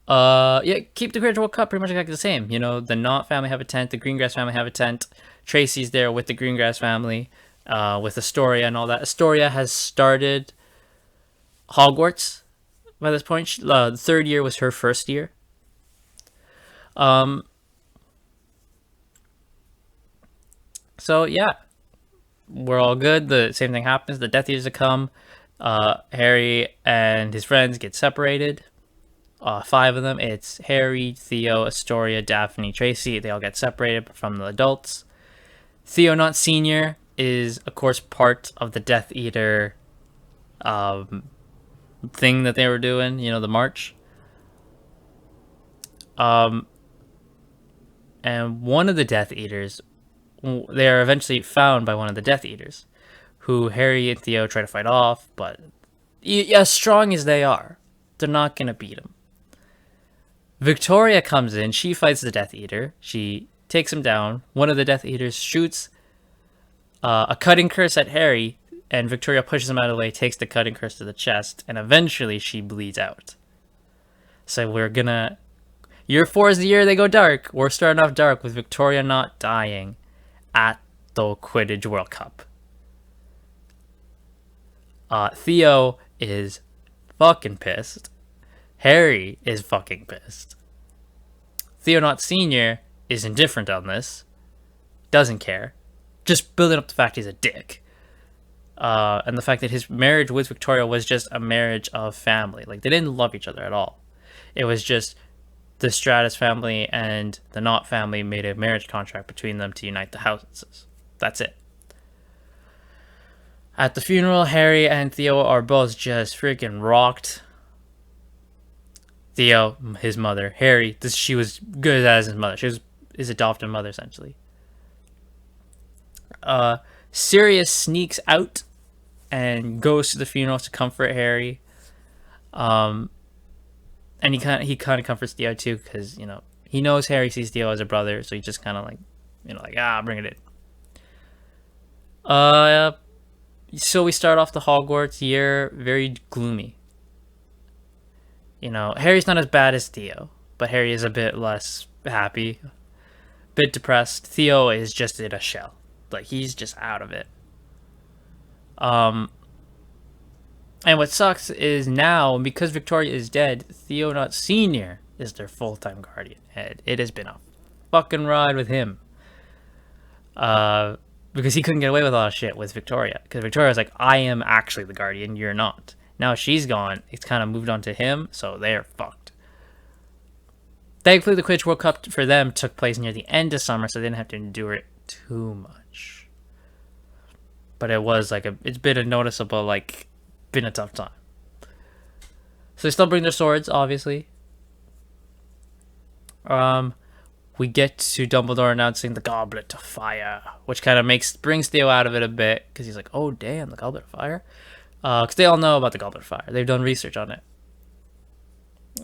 Yeah, keep the Quidditch World Cup pretty much exactly the same. You know, the Knott family have a tent, the Greengrass family have a tent. Tracy's there with the Greengrass family, with Astoria and all that. Astoria has started Hogwarts by this point. The 3rd year was her first year. So yeah, we're all good. The same thing happens. The Death Eaters come. Harry and his friends get separated. 5 of them. It's Harry, Theo, Astoria, Daphne, Tracy. They all get separated from the adults. Theo Knott Sr. is, of course, part of the Death Eater thing that they were doing, you know, the march. And one of the Death Eaters, they are eventually found by one of the Death Eaters, who Harry and Theo try to fight off, but as strong as they are, they're not going to beat him. Victoria comes in. She fights the Death Eater. She takes him down. One of the Death Eaters shoots a cutting curse at Harry, and Victoria pushes him out of the way, takes the cutting curse to the chest, and eventually she bleeds out. So we're gonna... Year 4 is the year they go dark. We're starting off dark with Victoria not dying at the Quidditch World Cup. Theo is fucking pissed. Harry is fucking pissed. Theo Knott Sr. is indifferent on this. Doesn't care. Just building up the fact he's a dick. And the fact that his marriage with Victoria was just a marriage of family. Like, they didn't love each other at all. It was just the Stratus family and the Knott family made a marriage contract between them to unite the houses. That's it. At the funeral, Harry and Theo are both just freaking rocked. Theo, his mother. Harry, she was good as his mother. She was his adopted mother, essentially. Sirius sneaks out and goes to the funeral to comfort Harry. And he kind of comforts Theo too, because, you know, he knows Harry sees Theo as a brother, so he just kind of like, you know, like, bring it in. So we start off the Hogwarts year very gloomy. You know, Harry's not as bad as Theo, but Harry is a bit less happy, a bit depressed. Theo is just in a shell. Like, he's just out of it. And what sucks is now, because Victoria is dead, Theo Knott Sr. is their full-time guardian. It has been a fucking ride with him. Because he couldn't get away with a lot of shit with Victoria. Because Victoria's like, I am actually the guardian, you're not. Now she's gone, it's kind of moved on to him, so they're fucked. Thankfully, the Quidditch World Cup for them took place near the end of summer, so they didn't have to endure it too much. But it was like it's been a noticeable, like, been a tough time. So they still bring their swords, obviously. We get to Dumbledore announcing the Goblet of Fire, which kind of brings Theo out of it a bit, because he's like, oh damn, the Goblet of Fire. Because they all know about the Goblet of Fire. They've done research on it.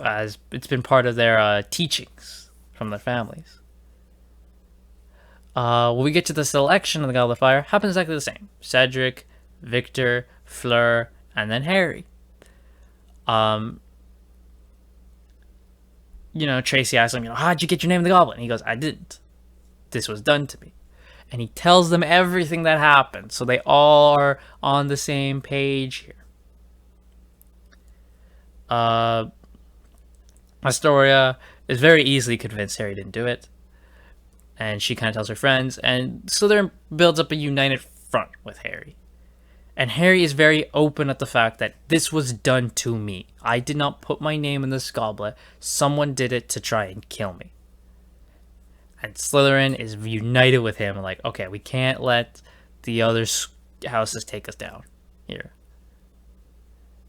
As it's been part of their teachings from their families. When we get to the selection of the Goblet of Fire, happens exactly the same. Cedric, Victor, Fleur, and then Harry. Tracy asks him, how'd you get your name in the goblet? And he goes, I didn't. This was done to me. And he tells them everything that happened, so they all are on the same page here. Astoria is very easily convinced Harry didn't do it, and she kind of tells her friends, and Slytherin builds up a united front with Harry. And Harry is very open at the fact that this was done to me. I did not put my name in this goblet. Someone did it to try and kill me. And Slytherin is united with him. Like, okay, we can't let the other houses take us down here.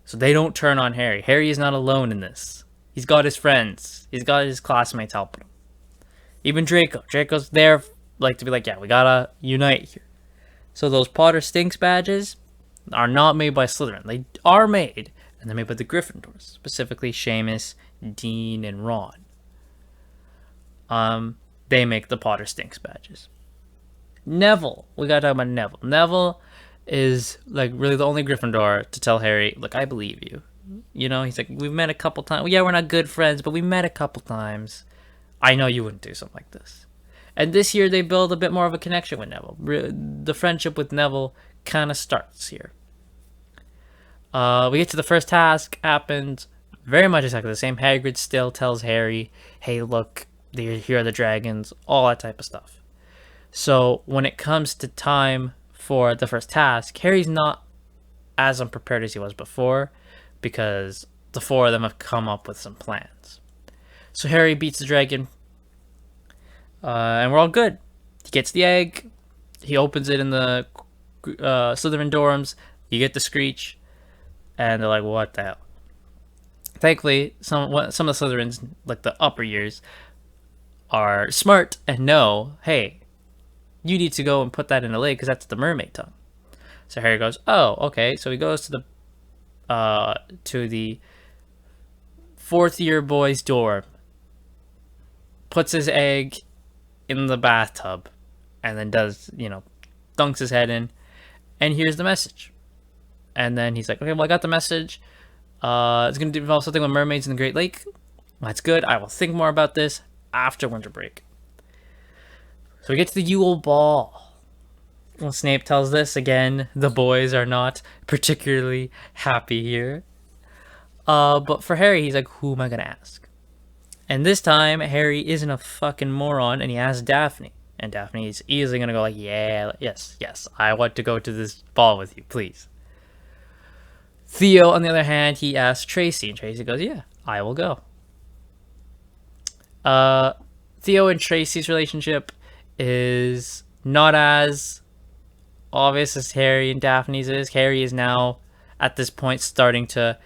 So they don't turn on Harry. Harry is not alone in this. He's got his friends. He's got his classmates helping him. Even Draco. Draco's there to be like, yeah, we gotta unite here. So those Potter Stinks badges are not made by Slytherin. They are made, and they're made by the Gryffindors, specifically Seamus, Dean, and Ron. They make the Potter Stinks badges. Neville, we gotta talk about Neville. Neville is really the only Gryffindor to tell Harry, look, I believe you. He's like, we've met a couple times. Well, yeah, we're not good friends, but we met a couple times. I know you wouldn't do something like this. And this year they build a bit more of a connection with Neville. The friendship with Neville kind of starts here. We get to the first task. Happened very much exactly the same. Hagrid still tells Harry, hey, look, here are the dragons, all that type of stuff. So when it comes to time for the first task, Harry's not as unprepared as he was before, because the four of them have come up with some plans. So Harry beats the dragon, and we're all good. He gets the egg, he opens it in the Slytherin dorms, you get the Screech, and they're like, what the hell? Thankfully, some of the Slytherins, like the upper years, are smart and know, hey, you need to go and put that in a lid because that's the mermaid tongue. So Harry goes, oh, okay. So he goes to the fourth year boy's dorm, puts his egg in the bathtub, and then dunks his head in, and here's the message. And then he's like, okay, well, I got the message. It's going to involve something with mermaids in the Great Lake. That's good. I will think more about this after winter break. So we get to the Yule Ball. Well, Snape tells this again. The boys are not particularly happy here. But for Harry, he's like, who am I going to ask? And this time, Harry isn't a fucking moron, and he asks Daphne. And Daphne is easily going to go like, yeah, yes, I want to go to this ball with you, please. Theo, on the other hand, he asks Tracy, and Tracy goes, yeah, I will go. Theo and Tracy's relationship is not as obvious as Harry and Daphne's is. Harry is now, at this point, starting to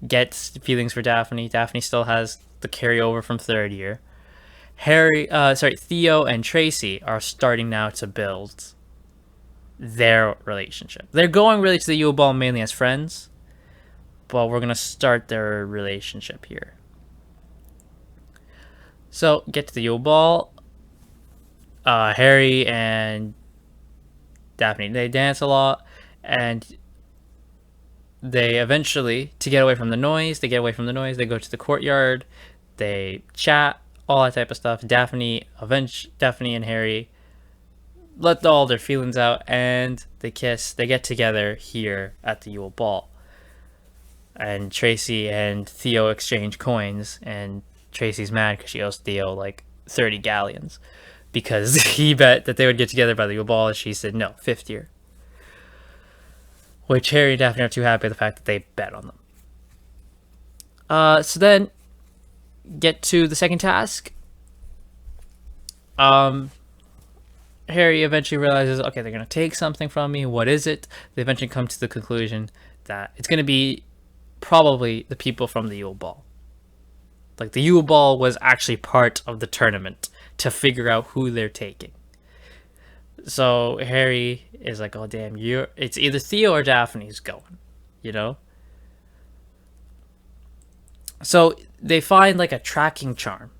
get feelings for Daphne. Daphne still has the carryover from third year. Theo and Tracy are starting now to build their relationship. They're going really to the Yule Ball mainly as friends, but we're going to start their relationship here. So, get to the Yule Ball. Harry and Daphne, they dance a lot, and they eventually, to get away from the noise, they go to the courtyard, they chat, all that type of stuff. Daphne and Harry let all their feelings out, and they kiss. They get together here at the Yule Ball. And Tracy and Theo exchange coins, and Tracy's mad because she owes Theo 30 galleons because he bet that they would get together by the Yule Ball, and she said no, 5th year. Which Harry and Daphne are too happy with the fact that they bet on them. So then, get to the second task. Harry eventually realizes, okay, they're going to take something from me. What is it? They eventually come to the conclusion that it's going to be probably the people from the Yule Ball. The Yule Ball was actually part of the tournament to figure out who they're taking. So Harry is like, oh damn, it's either Theo or Daphne's going, So they find a tracking charm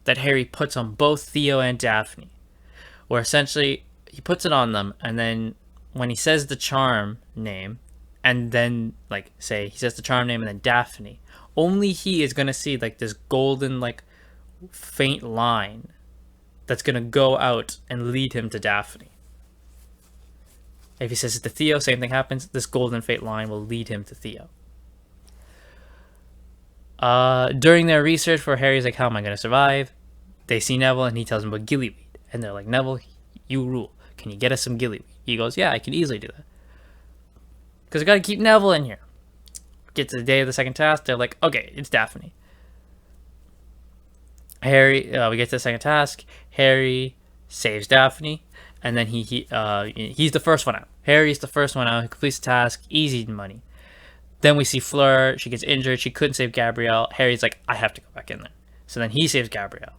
that Harry puts on both Theo and Daphne, where essentially he puts it on them, and then when he says the charm name, and then like say he says the charm name and then Daphne, only he is gonna see like this golden like faint line that's gonna go out and lead him to Daphne. If he says it to Theo, same thing happens. This golden faint line will lead him to Theo. During their research for Harry's like, how am I gonna survive? They see Neville and he tells them about gillyweed, and they're like, Neville, you rule. Can you get us some gillyweed? He goes, yeah, I can easily do that. Because I gotta keep Neville in here. Get to the day of the second task, they're like, okay, it's Daphne. Harry, we get to the second task. Harry saves Daphne, and then he's the first one out. Harry's the first one out. He completes the task, easy money. Then we see Fleur. She gets injured. She couldn't save Gabrielle. Harry's like, I have to go back in there. So then he saves Gabrielle.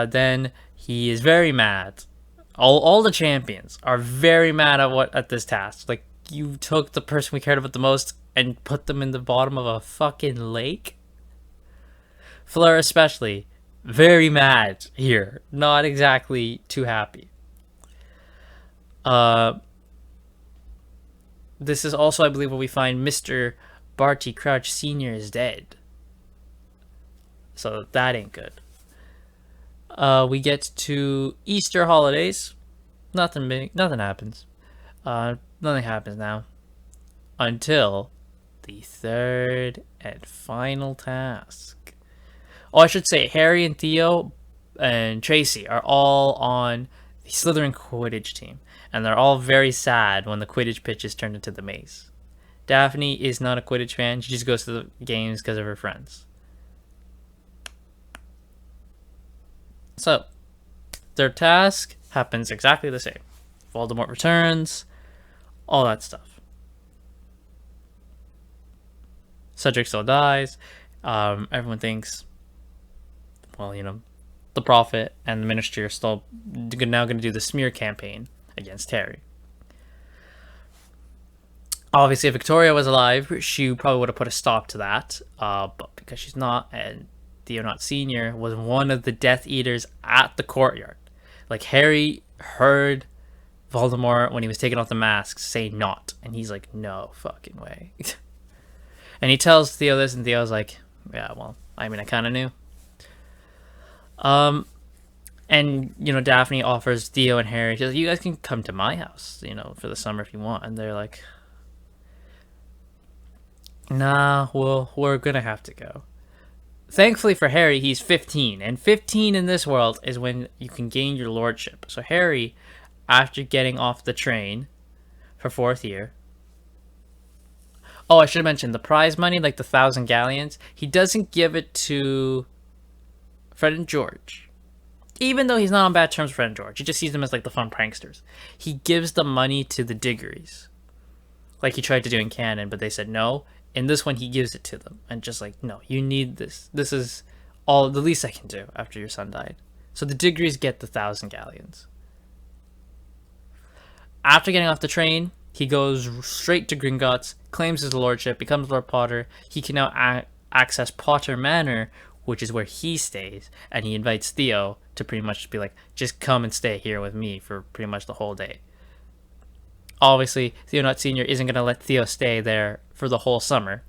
Then he is very mad. All the champions are very mad at this task. Like, you took the person we cared about the most and put them in the bottom of a fucking lake. Fleur especially, very mad here. Not exactly too happy. This is also, I believe, where we find Mr. Barty Crouch Sr. is dead. So that ain't good. We get to Easter holidays. Nothing big. Nothing happens. Nothing happens now. Until the third and final task. Oh, I should say, Harry and Theo and Tracy are all on the Slytherin Quidditch team. And they're all very sad when the Quidditch pitch is turned into the maze. Daphne is not a Quidditch fan. She just goes to the games because of her friends. So, their task happens exactly the same. Voldemort returns, all that stuff. Cedric still dies. Everyone thinks, well, the Prophet and the Ministry are still now going to do the smear campaign against Harry. Obviously, if Victoria was alive, she probably would have put a stop to that. But because she's not, and Theo Not Sr. was one of the Death Eaters at the courtyard. Like, Harry heard Voldemort, when he was taking off the mask, say not. And he's like, no fucking way. And he tells Theo this, and Theo's like, yeah, well, I mean, I kind of knew. And, Daphne offers Theo and Harry, she's like, you guys can come to my house, for the summer if you want. And they're like, nah, well, we're gonna have to go. Thankfully for Harry, he's 15. And 15 in this world is when you can gain your lordship. So Harry, after getting off the train for 4th year... Oh, I should have mentioned, the prize money, like the 1,000 galleons, he doesn't give it to Fred and George. Even though he's not on bad terms with Fred and George. He just sees them as like the fun pranksters. He gives the money to the Diggories. Like he tried to do in canon, but they said no. In this one, he gives it to them. And just like, no, you need this. This is all the least I can do after your son died. So the Diggories get the 1,000 galleons. After getting off the train, he goes straight to Gringotts, claims his lordship, becomes Lord Potter. He can now access Potter Manor, which is where he stays. And he invites Theo to pretty much be like, just come and stay here with me for pretty much the whole day. Obviously, Theo Not Sr. isn't going to let Theo stay there for the whole summer.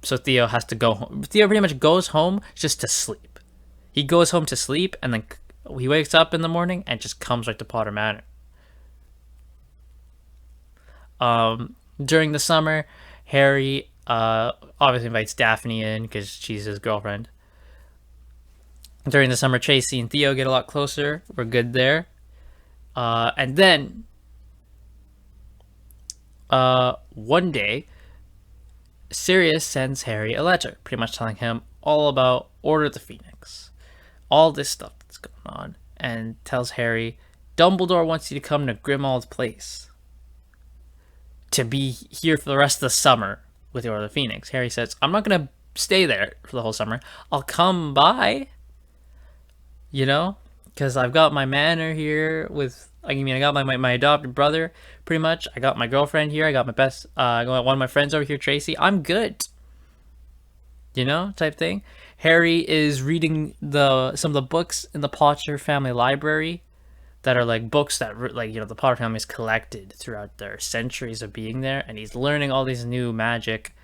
So Theo has to go home. Theo pretty much goes home just to sleep. He goes home to sleep, and then he wakes up in the morning and just comes right to Potter Manor. During the summer, Harry obviously invites Daphne in because she's his girlfriend. During the summer, Tracy and Theo get a lot closer. We're good there. And then one day, Sirius sends Harry a letter, pretty much telling him all about Order of the Phoenix, all this stuff that's going on, and tells Harry, Dumbledore wants you to come to Grimmauld Place to be here for the rest of the summer with the Order of the Phoenix. Harry says, I'm not going to stay there for the whole summer. I'll come by, because I've got my manor here with... I got my adopted brother, pretty much. I got my girlfriend here. I got my I got one of my friends over here, Tracy. I'm good. Type thing. Harry is reading some of the books in the Potter family library that are like books that the Potter family's collected throughout their centuries of being there, and he's learning all these new magic.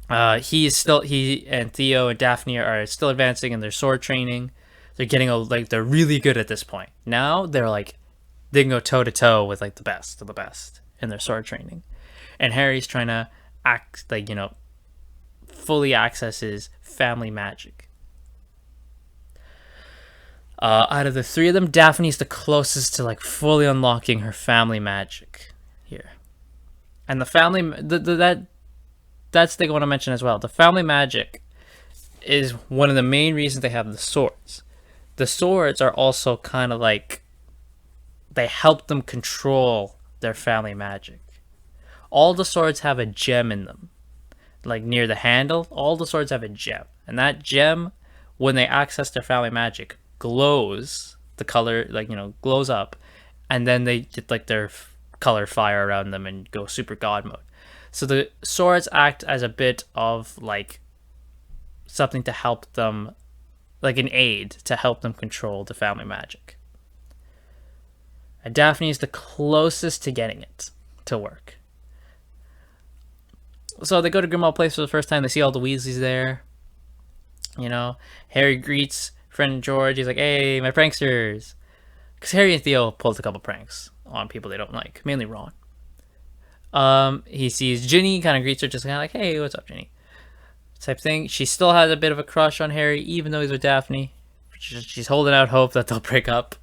He and Theo and Daphne are still advancing in their sword training. They're getting they're really good at this point. Now they can go toe to toe with like the best of the best in their sword training, and Harry's trying to act fully access his family magic. Out of the three of them, Daphne's the closest to like fully unlocking her family magic here, and the family that's the thing I want to mention as well. The family magic is one of the main reasons they have the swords. The swords are also kind of like they help them control their family magic. All the swords have a gem in them, like near the handle. All the swords have a gem, and that gem, when they access their family magic, glows. The color, glows up, and then they get like their color fire around them and go super god mode. So the swords act as a bit of like something to help them, like an aid to help them control the family magic. And Daphne is the closest to getting it to work. So they go to Grimmauld Place for the first time. They see all the Weasleys there. Harry greets friend George. He's like, "Hey, my pranksters." Because Harry and Theo pulled a couple pranks on people they don't like, mainly Ron. He sees Ginny, kind of greets her, just kind of like, "Hey, what's up, Ginny?" Type thing. She still has a bit of a crush on Harry, even though he's with Daphne. She's holding out hope that they'll break up.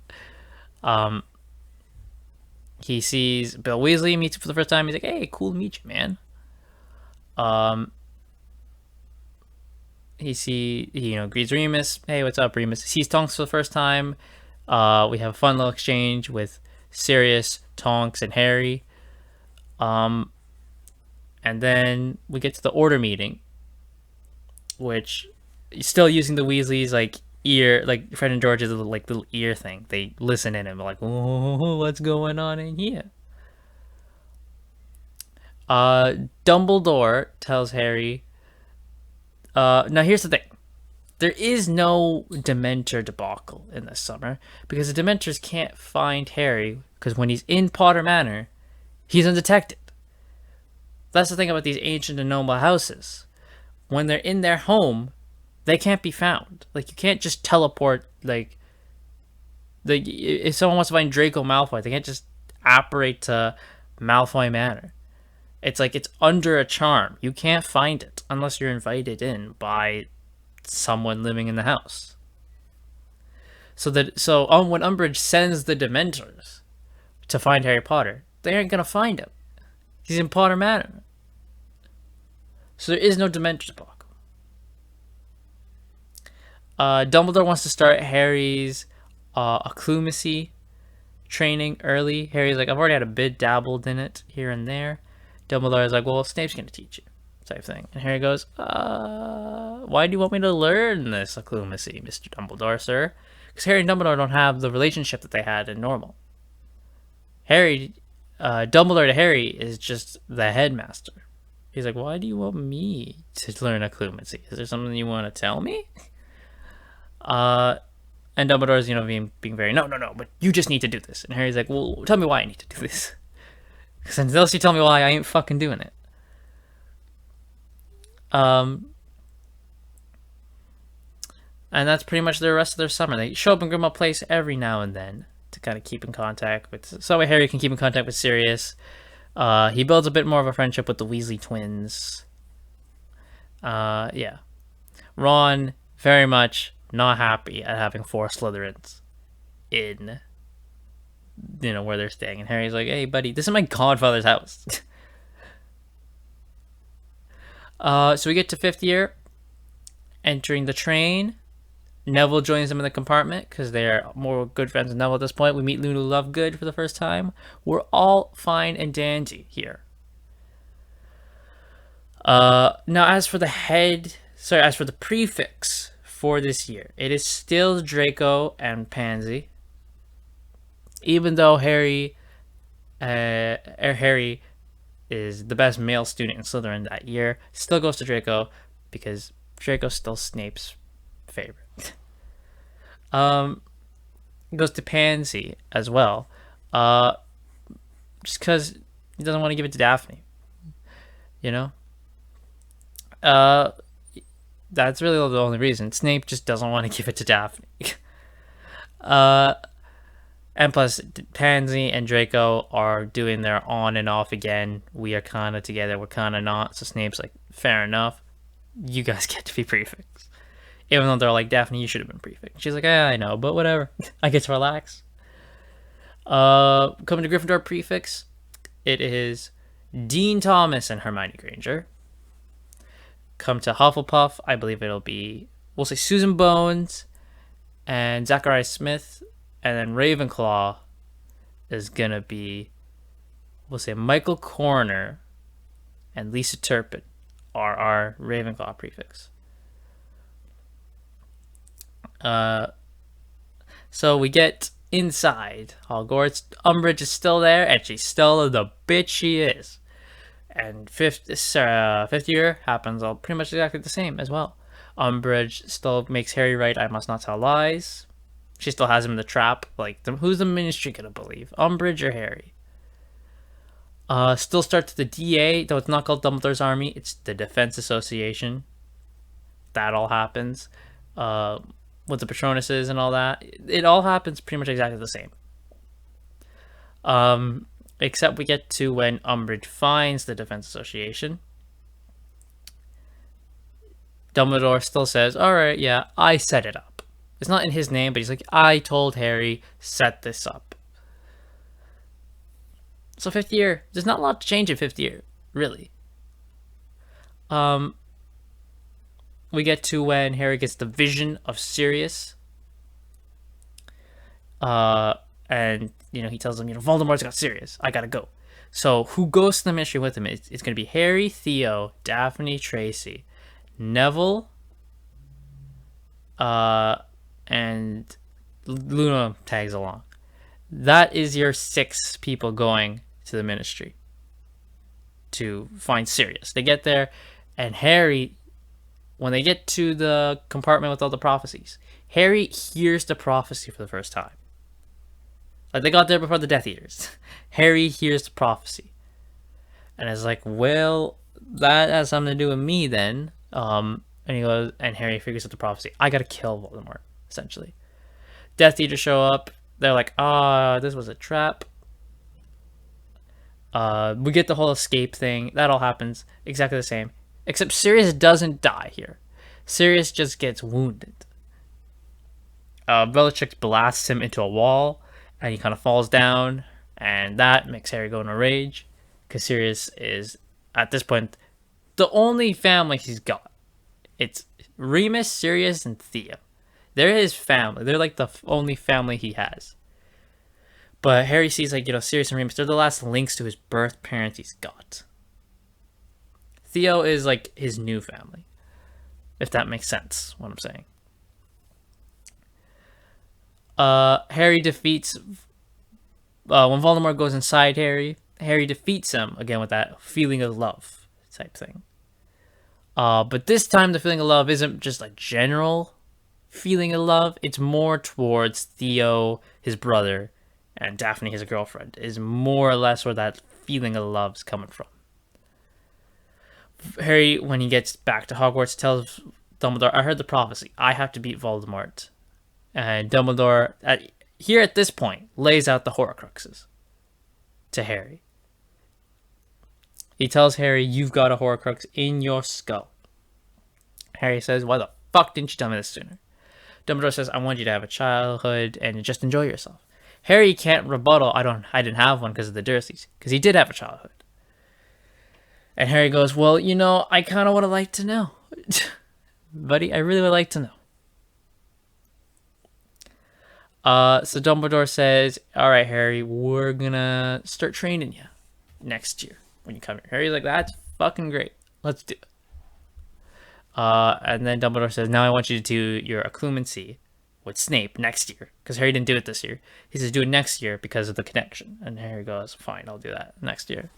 He sees Bill Weasley, meets him for the first time. He's like, "Hey, cool to meet you, man." He greets Remus. "Hey, what's up, Remus?" He sees Tonks for the first time. We have a fun little exchange with Sirius, Tonks, and Harry. And then we get to the order meeting, which is still using the Weasleys ear, like Fred and George's little ear thing. They listen in and be like, "Oh, what's going on in here?" Dumbledore tells Harry. Now here's the thing. There is no Dementor debacle in this summer because the Dementors can't find Harry because when he's in Potter Manor, he's undetected. That's the thing about these ancient and noble houses. When they're in their home, they can't be found. Like, you can't just teleport, if someone wants to find Draco Malfoy, they can't just apparate to Malfoy Manor. It's like it's under a charm. You can't find it unless you're invited in by someone living in the house. So when Umbridge sends the Dementors to find Harry Potter, they aren't gonna find him. He's in Potter Manor. So there is no Dementor debacle. Dumbledore wants to start Harry's occlumency training early. Harry's like, "I've already had a bit dabbled in it here and there." Dumbledore is like, "Well, Snape's going to teach you," type thing. And Harry goes, "Why do you want me to learn this occlumency, Mr. Dumbledore, sir?" Because Harry and Dumbledore don't have the relationship that they had in normal. Dumbledore to Harry is just the headmaster. He's like, "Why do you want me to learn occlumency? Is there something you want to tell me?" And Dumbledore's, being very, no, but you just need to do this. And Harry's like, "Well, tell me why I need to do this. Because unless you tell me why, I ain't fucking doing it." And that's pretty much the rest of their summer. They show up in Grimmauld Place every now and then to kind of keep in contact with, so Harry can keep in contact with Sirius. He builds a bit more of a friendship with the Weasley twins. Yeah. Ron, very much not happy at having 4 Slytherins in, where they're staying. And Harry's like, "Hey, buddy, this is my godfather's house." So we get to 5th year, entering the train. Neville joins them in the compartment because they're more good friends with Neville at this point. We meet Luna Lovegood for the first time. We're all fine and dandy here. Now, as for the prefix for this year, it is still Draco and Pansy. Even though Harry is the best male student in Slytherin that year, still goes to Draco because Draco's still Snape's favorite. Goes to Pansy as well. Just because he doesn't want to give it to Daphne. You know? That's really the only reason. Snape just doesn't want to give it to Daphne. And plus, Pansy and Draco are doing their on and off again. We are kind of together, we're kind of not. So Snape's like, fair enough. You guys get to be prefects. Even though they're like, Daphne, you should have been prefect. She's like, yeah, I know, but whatever. I get to relax. Coming to Gryffindor prefects, it is Dean Thomas and Hermione Granger. Come to Hufflepuff, I believe it'll be, we'll say Susan Bones and Zachariah Smith. And then Ravenclaw is going to be, we'll say Michael Corner and Lisa Turpin are our Ravenclaw prefects. So we get inside Hogwarts. Umbridge is still there, and she's still the bitch she is. And fifth year happens all pretty much exactly the same as well. Umbridge still makes Harry write I must not tell lies. She still has him in the trap. Like, who's the Ministry gonna believe? Umbridge or Harry? Still starts the DA, though it's not called Dumbledore's Army. It's the Defense Association. That all happens. With the Patronuses and all that. It all happens pretty much exactly the same. Except we get to when Umbridge finds the Defense Association. Dumbledore still says, alright, yeah, I set it up. It's not in his name, but he's like, I told Harry, set this up. So fifth year, there's not a lot to change in fifth year, really. We get to when Harry gets the vision of Sirius. And, he tells him, Voldemort's got Sirius. I gotta go. So who goes to the Ministry with him? It's going to be Harry, Theo, Daphne, Tracy, Neville, and Luna tags along. That is your 6 people going to the Ministry to find Sirius. They get there, and Harry, when they get to the compartment with all the prophecies, Harry hears the prophecy for the first time. Like, they got there before the Death Eaters. Harry hears the prophecy. And it's like, well, that has something to do with me then. And he goes, and Harry figures out the prophecy. I gotta kill Voldemort, essentially. Death Eaters show up. They're like, this was a trap. We get the whole escape thing. That all happens exactly the same. Except Sirius doesn't die here. Sirius just gets wounded. Bellatrix blasts him into a wall, and he kind of falls down, and that makes Harry go in a rage, because Sirius is, at this point, the only family he's got. It's Remus, Sirius, and Theo. They're his family. They're like the only family he has. But Harry sees, like, Sirius and Remus, they're the last links to his birth parents he's got. Theo is, like, his new family. If that makes sense, what I'm saying. Harry defeats... when Voldemort goes inside Harry defeats him, again, with that feeling of love type thing. But this time, the feeling of love isn't just a general feeling of love. It's more towards Theo, his brother, and Daphne, his girlfriend, is more or less where that feeling of love's coming from. Harry, when he gets back to Hogwarts, tells Dumbledore, I heard the prophecy. I have to beat Voldemort. And Dumbledore, at this point, lays out the Horcruxes to Harry. He tells Harry, you've got a Horcrux in your skull. Harry says, why the fuck didn't you tell me this sooner? Dumbledore says, I want you to have a childhood and just enjoy yourself. Harry can't rebuttal, I didn't have one because of the Dursleys, because he did have a childhood. And Harry goes, well, I kind of would have liked to know. Buddy, I really would like to know. So Dumbledore says, all right, Harry, we're gonna start training you next year when you come here. Harry's like, that's fucking great. Let's do it. And then Dumbledore says, now I want you to do your occlumency with Snape next year, because Harry didn't do it this year. He says, do it next year because of the connection. And Harry goes, fine, I'll do that next year.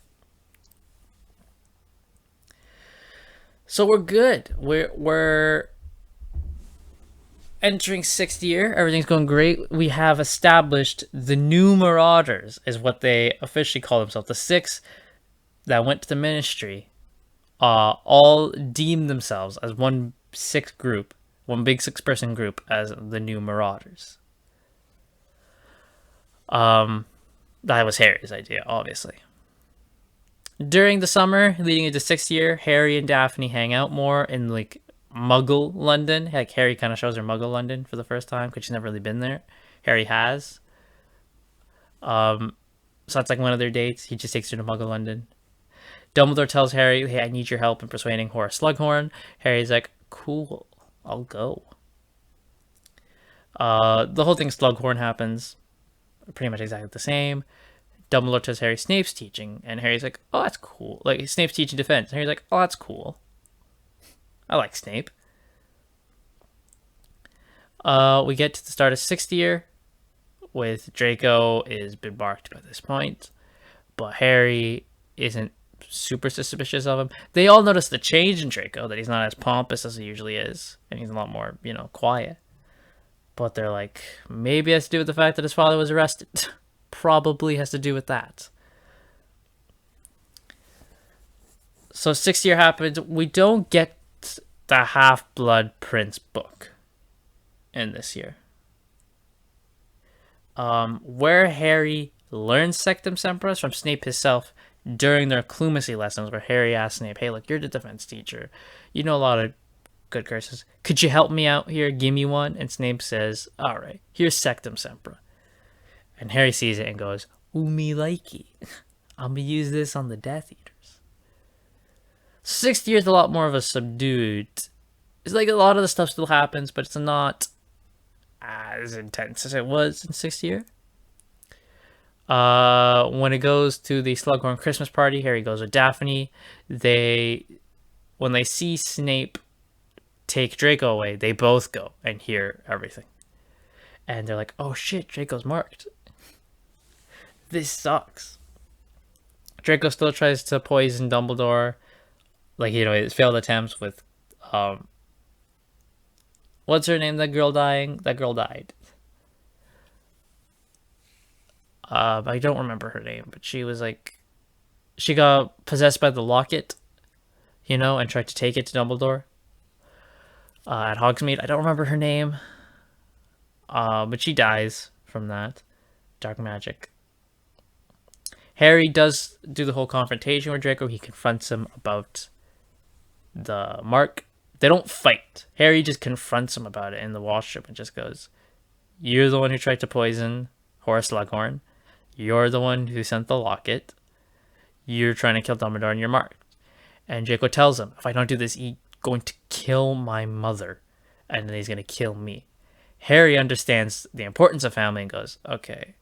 So we're good. We're entering sixth year. Everything's going great. We have established the new Marauders, is what they officially call themselves. The six that went to the ministry, all deemed themselves as one six group, one big 6-person group, as the new Marauders. That was Harry's idea, obviously. During the summer leading into sixth year, Harry and Daphne hang out more in like Muggle London. Like Harry kind of shows her Muggle London for the first time because she's never really been there. Harry has. So that's like one of their dates. He just takes her to Muggle London. Dumbledore tells Harry, "Hey, I need your help in persuading Horace Slughorn." Harry's like, "Cool, I'll go." The whole thing Slughorn happens pretty much exactly the same. Dumbledore tells Harry Snape's teaching, and Harry's like, "Oh, that's cool." Like Snape's teaching defense, and Harry's like, "Oh, that's cool. I like Snape." We get to the start of sixth year, with Draco is been marked by this point, but Harry isn't super suspicious of him. They all notice the change in Draco, that he's not as pompous as he usually is, and he's a lot more, quiet. But they're like, maybe it has to do with the fact that his father was arrested. Probably has to do with that. So sixth year happens. We don't get the Half-Blood Prince book in this year. Where Harry learns Sectum Sempra from Snape himself during their Clumacy lessons, where Harry asks Snape, "Hey, look, you're the defense teacher. You know a lot of good curses. Could you help me out here? Give me one." And Snape says, "All right, here's Sectum Sempra." And Harry sees it and goes, "Ooh, me likey. I'm gonna use this on the Death Eaters." Sixth year is a lot more of a subdued. It's like a lot of the stuff still happens, but it's not as intense as it was in sixth year. When it goes to the Slughorn Christmas party, Harry goes with Daphne. When they see Snape take Draco away, they both go and hear everything. And they're like, "Oh shit, Draco's marked. This sucks." Draco still tries to poison Dumbledore. Like, his failed attempts with, what's her name? That girl dying? That girl died. I don't remember her name, but she was like, she got possessed by the locket, and tried to take it to Dumbledore. At Hogsmeade. I don't remember her name. But she dies from that. Dark magic. Harry does do the whole confrontation with Draco. He confronts him about the mark. They don't fight. Harry just confronts him about it in the washroom and just goes, "You're the one who tried to poison Horace Slughorn. You're the one who sent the locket. You're trying to kill Dumbledore and you're marked." And Draco tells him, "If I don't do this, he's going to kill my mother. And then he's going to kill me." Harry understands the importance of family and goes, "Okay."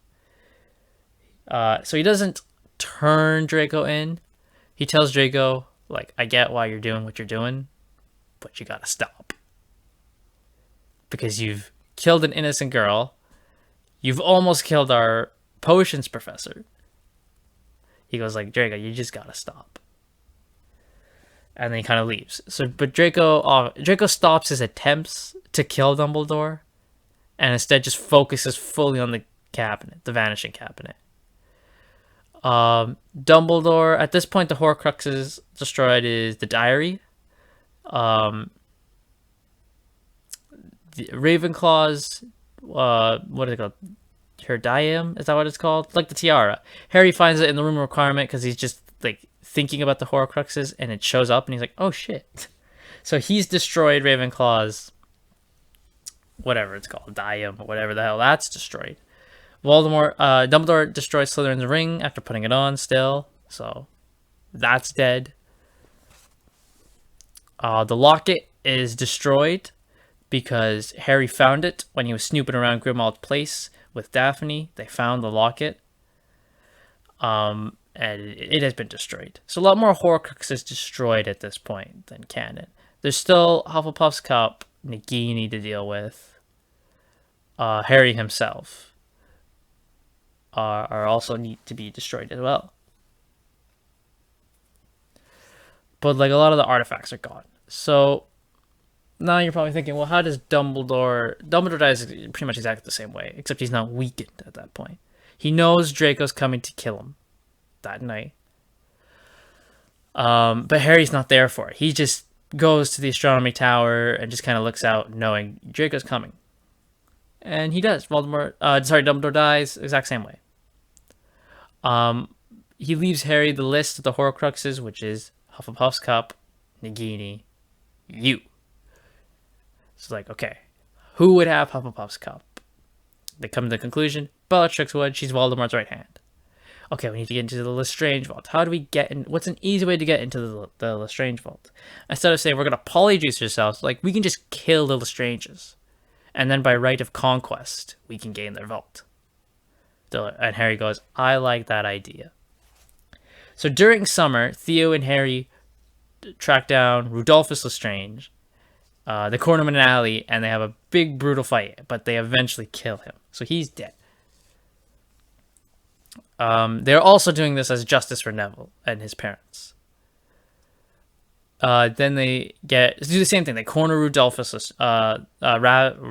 So he doesn't turn Draco in. He tells Draco, like, "I get why you're doing what you're doing, but you gotta stop. Because you've killed an innocent girl. You've almost killed our potions professor." He goes like, "Draco, you just gotta stop." And then he kind of leaves. But Draco stops his attempts to kill Dumbledore, and instead just focuses fully on the cabinet, the Vanishing Cabinet. Dumbledore, at this point, the Horcruxes destroyed is the diary. The Ravenclaw's, what is it called? Her diadem? Is that what it's called? Like the tiara. Harry finds it in the room of requirement because he's just like thinking about the Horcruxes, and it shows up, and he's like, "Oh shit!" So he's destroyed Ravenclaw's, whatever it's called, diadem, or whatever the hell that's destroyed. Dumbledore destroyed Slytherin's ring after putting it on still, so that's dead. The locket is destroyed because Harry found it when he was snooping around Grimmauld Place with Daphne. They found the locket, and it has been destroyed. So a lot more Horcruxes destroyed at this point than canon. There's still Hufflepuff's Cup, Nagini to deal with. Harry himself are also need to be destroyed as well. But like a lot of the artifacts are gone. So now you're probably thinking, well, how does Dumbledore dies pretty much exactly the same way, except he's not weakened at that point. He knows Draco's coming to kill him that night. But Harry's not there for it. He just goes to the astronomy tower and just kind of looks out, knowing Draco's coming. And he does. Dumbledore dies exact same way. He leaves Harry the list of the Horcruxes, which is Hufflepuff's cup, Nagini, you. So like, okay, who would have Hufflepuff's cup? They come to the conclusion, Bellatrix would. She's Voldemort's right hand. Okay, we need to get into the Lestrange Vault. How do we get in? What's an easy way to get into the Lestrange Vault? Instead of saying we're going to polyjuice ourselves, like, we can just kill the Lestranges. And then by right of conquest, we can gain their vault. And Harry goes, I like that idea. So during summer, Theo and Harry track down Rudolphus Lestrange. They corner him in an alley, and they have a big, brutal fight, but they eventually kill him. So he's dead. They're also doing this as justice for Neville and his parents. Then they do the same thing. They corner Rudolphus, Rabstaban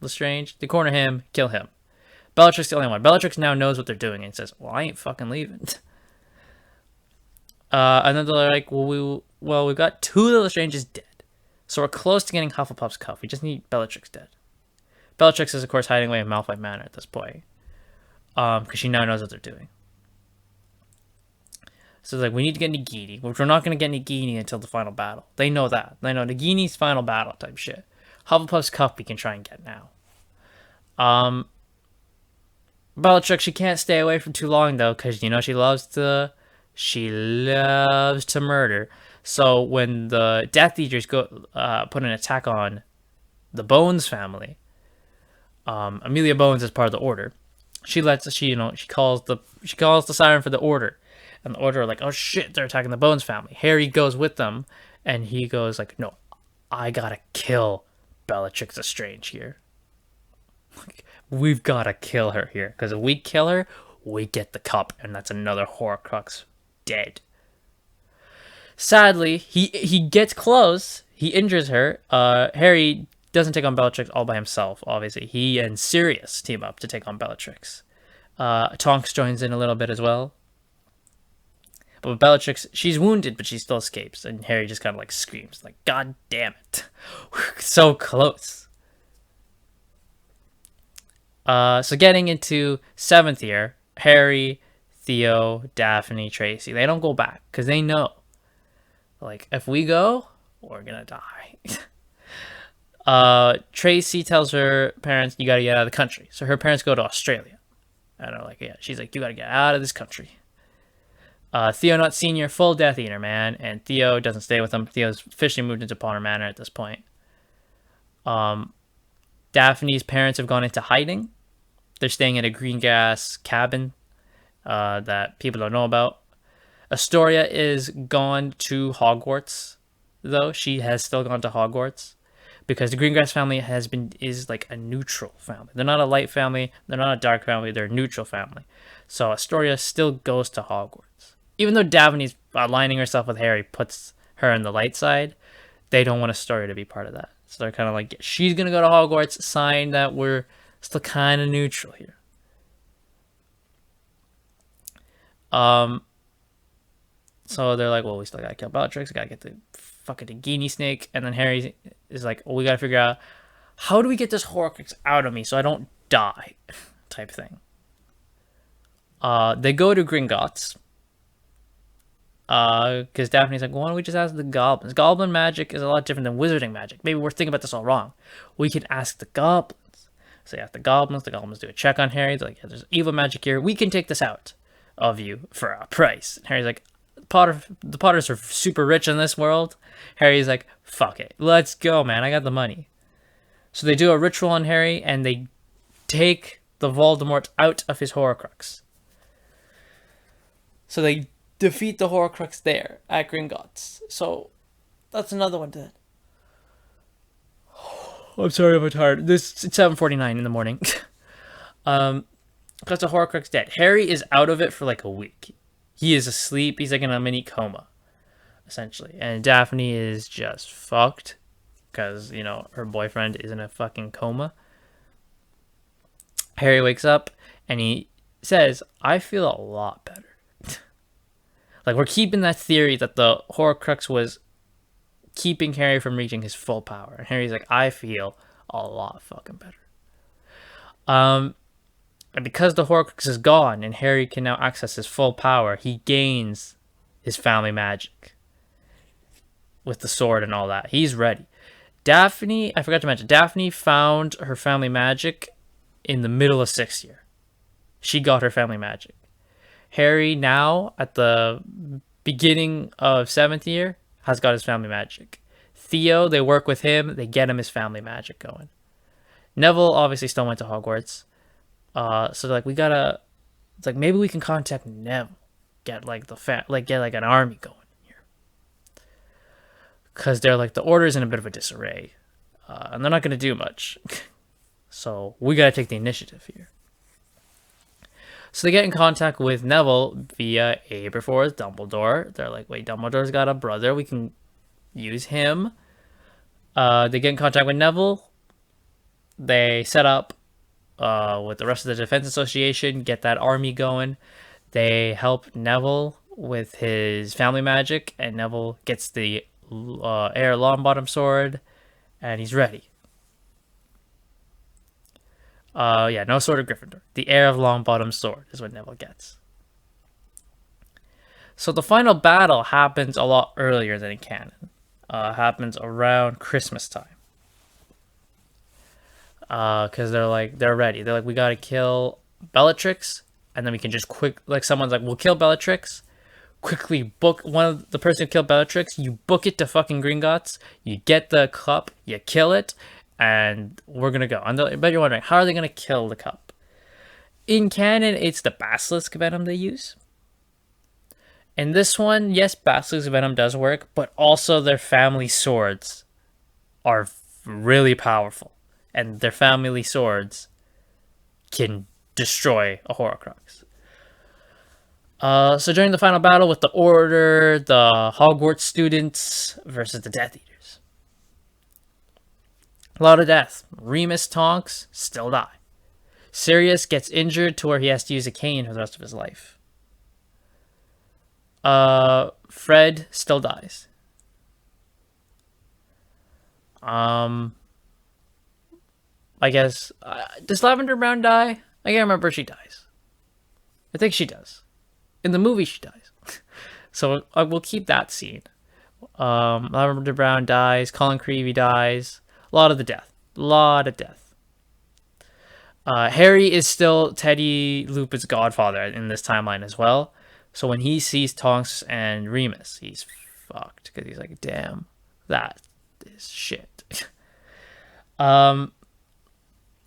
Lestrange. They corner him, kill him. Bellatrix the only one. Bellatrix now knows what they're doing and says, well, I ain't fucking leaving. And then they're like, we've got two of the Lestranges dead. So we're close to getting Hufflepuff's cup. We just need Bellatrix dead. Bellatrix is, of course, hiding away in Malfoy Manor at this point. Because she now knows what they're doing. So like, we need to get Nagini, which we're not going to get Nagini until the final battle. They know that. They know Nagini's final battle type shit. Hufflepuff's cup we can try and get now. Bellatrix, she can't stay away for too long though, because you know she loves to murder. So when the Death Eaters put an attack on the Bones family, Amelia Bones is part of the Order. She calls the siren for the Order, and the Order are like, oh shit, they're attacking the Bones family. Harry goes with them, and he goes like, no, I gotta kill Bellatrix Lestrange here. We've gotta kill her here, because if we kill her, we get the cup, and that's another Horcrux dead. Sadly, he gets close. He injures her. Harry doesn't take on Bellatrix all by himself, obviously. He and Sirius team up to take on Bellatrix. Tonks joins in a little bit as well. But with Bellatrix, she's wounded, but she still escapes. And Harry just kind of like screams, like, God damn it. So close. So getting into 7th year, Harry, Theo, Daphne, Tracy, they don't go back because they know, like, if we go, we're gonna die. Tracy tells her parents, you gotta get out of the country. So her parents go to Australia. And they're like, yeah, she's like, you gotta get out of this country. Theo Not Senior, full Death Eater, man, and Theo doesn't stay with them. Theo's officially moved into Potter Manor at this point. Daphne's parents have gone into hiding. They're staying at a Greengrass cabin that people don't know about. Astoria is gone to Hogwarts, though. She has still gone to Hogwarts because the Greengrass family is like a neutral family. They're not a light family. They're not a dark family. They're a neutral family. So Astoria still goes to Hogwarts. Even though Daphne's aligning herself with Harry puts her on the light side, they don't want Astoria to be part of that. So they're kind of like, she's going to go to Hogwarts, sign that we're still kind of neutral here. So they're like, well, we still got to kill Bellatrix. We got to get the fucking Nagini snake. And then Harry is like, well, we got to figure out, how do we get this Horcrux out of me so I don't die? Type thing. They go to Gringotts. Because Daphne's like, why don't we just ask the goblins? Goblin magic is a lot different than wizarding magic. Maybe we're thinking about this all wrong. We can ask the goblins. So you ask the goblins do a check on Harry. They're like, yeah, there's evil magic here. We can take this out of you for a price. And Harry's like, the Potters are super rich in this world. Harry's like, fuck it. Let's go, man. I got the money. So they do a ritual on Harry, and they take the Voldemort out of his Horcrux. So they defeat the Horcrux there at Gringotts. So that's another one dead. I'm sorry, I'm tired. It's 7:49 in the morning. Because the Horcrux dead. Harry is out of it for like a week. He is asleep. He's like in a mini coma. essentially. And Daphne is just fucked because, her boyfriend is in a fucking coma. Harry wakes up and he says, I feel a lot better. Like, we're keeping that theory that the Horcrux was keeping Harry from reaching his full power. And Harry's like, I feel a lot fucking better. And because the Horcrux is gone and Harry can now access his full power, he gains his family magic with the sword and all that. He's ready. Daphne, I forgot to mention, Daphne found her family magic in the middle of 6th year. She got her family magic. Harry now, at the beginning of 7th year, has got his family magic. Theo, they work with him, they get him his family magic going. Neville obviously still went to Hogwarts. So like, it's like, maybe we can contact Neville. Get like get like an army going here. Cause they're like, the order's in a bit of a disarray. And they're not gonna do much. So we gotta take the initiative here. So they get in contact with Neville via Aberforth, Dumbledore. They're like, wait, Dumbledore's got a brother. We can use him. They get in contact with Neville. They set up with the rest of the Defense Association, get that army going. They help Neville with his family magic, and Neville gets the Heir Longbottom sword, and he's ready. No Sword of Gryffindor. The Heir of Longbottom sword is what Neville gets. So the final battle happens a lot earlier than in canon. Happens around Christmas time. Because they're ready. They're like, we gotta kill Bellatrix, and then we can just someone's like, we'll kill Bellatrix. Quickly book the person who killed Bellatrix. You book it to fucking Gringotts. You get the cup. You kill it. And we're gonna go. And but you're wondering, how are they gonna kill the cup? In canon, it's the basilisk venom they use. In this one, yes, basilisk venom does work, but also their family swords are really powerful, and their family swords can destroy a Horcrux. So during the final battle with the Order, the Hogwarts students versus the Death Eaters. A lot of death. Remus Tonks still die. Sirius gets injured to where he has to use a cane for the rest of his life. Fred still dies. I guess, does Lavender Brown die? I can't remember if she dies. I think she does. In the movie, she dies. So we'll keep that scene. Lavender Brown dies. Colin Creevey dies. A lot of death. Harry is still Teddy Lupin's godfather in this timeline as well. So when he sees Tonks and Remus, he's fucked. Because he's like, damn, that is shit.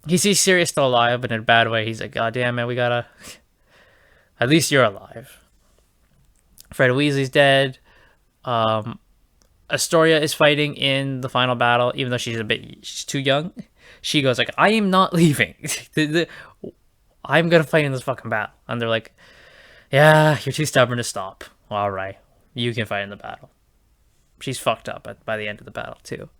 He sees Sirius still alive, but in a bad way. He's like, god damn it, we gotta... At least you're alive. Fred Weasley's dead. Astoria is fighting in the final battle, even though she's too young. She goes like, I am not leaving. I'm gonna fight in this fucking battle. And they're like, yeah, you're too stubborn to stop. All right, you can fight in the battle. She's fucked up by the end of the battle too.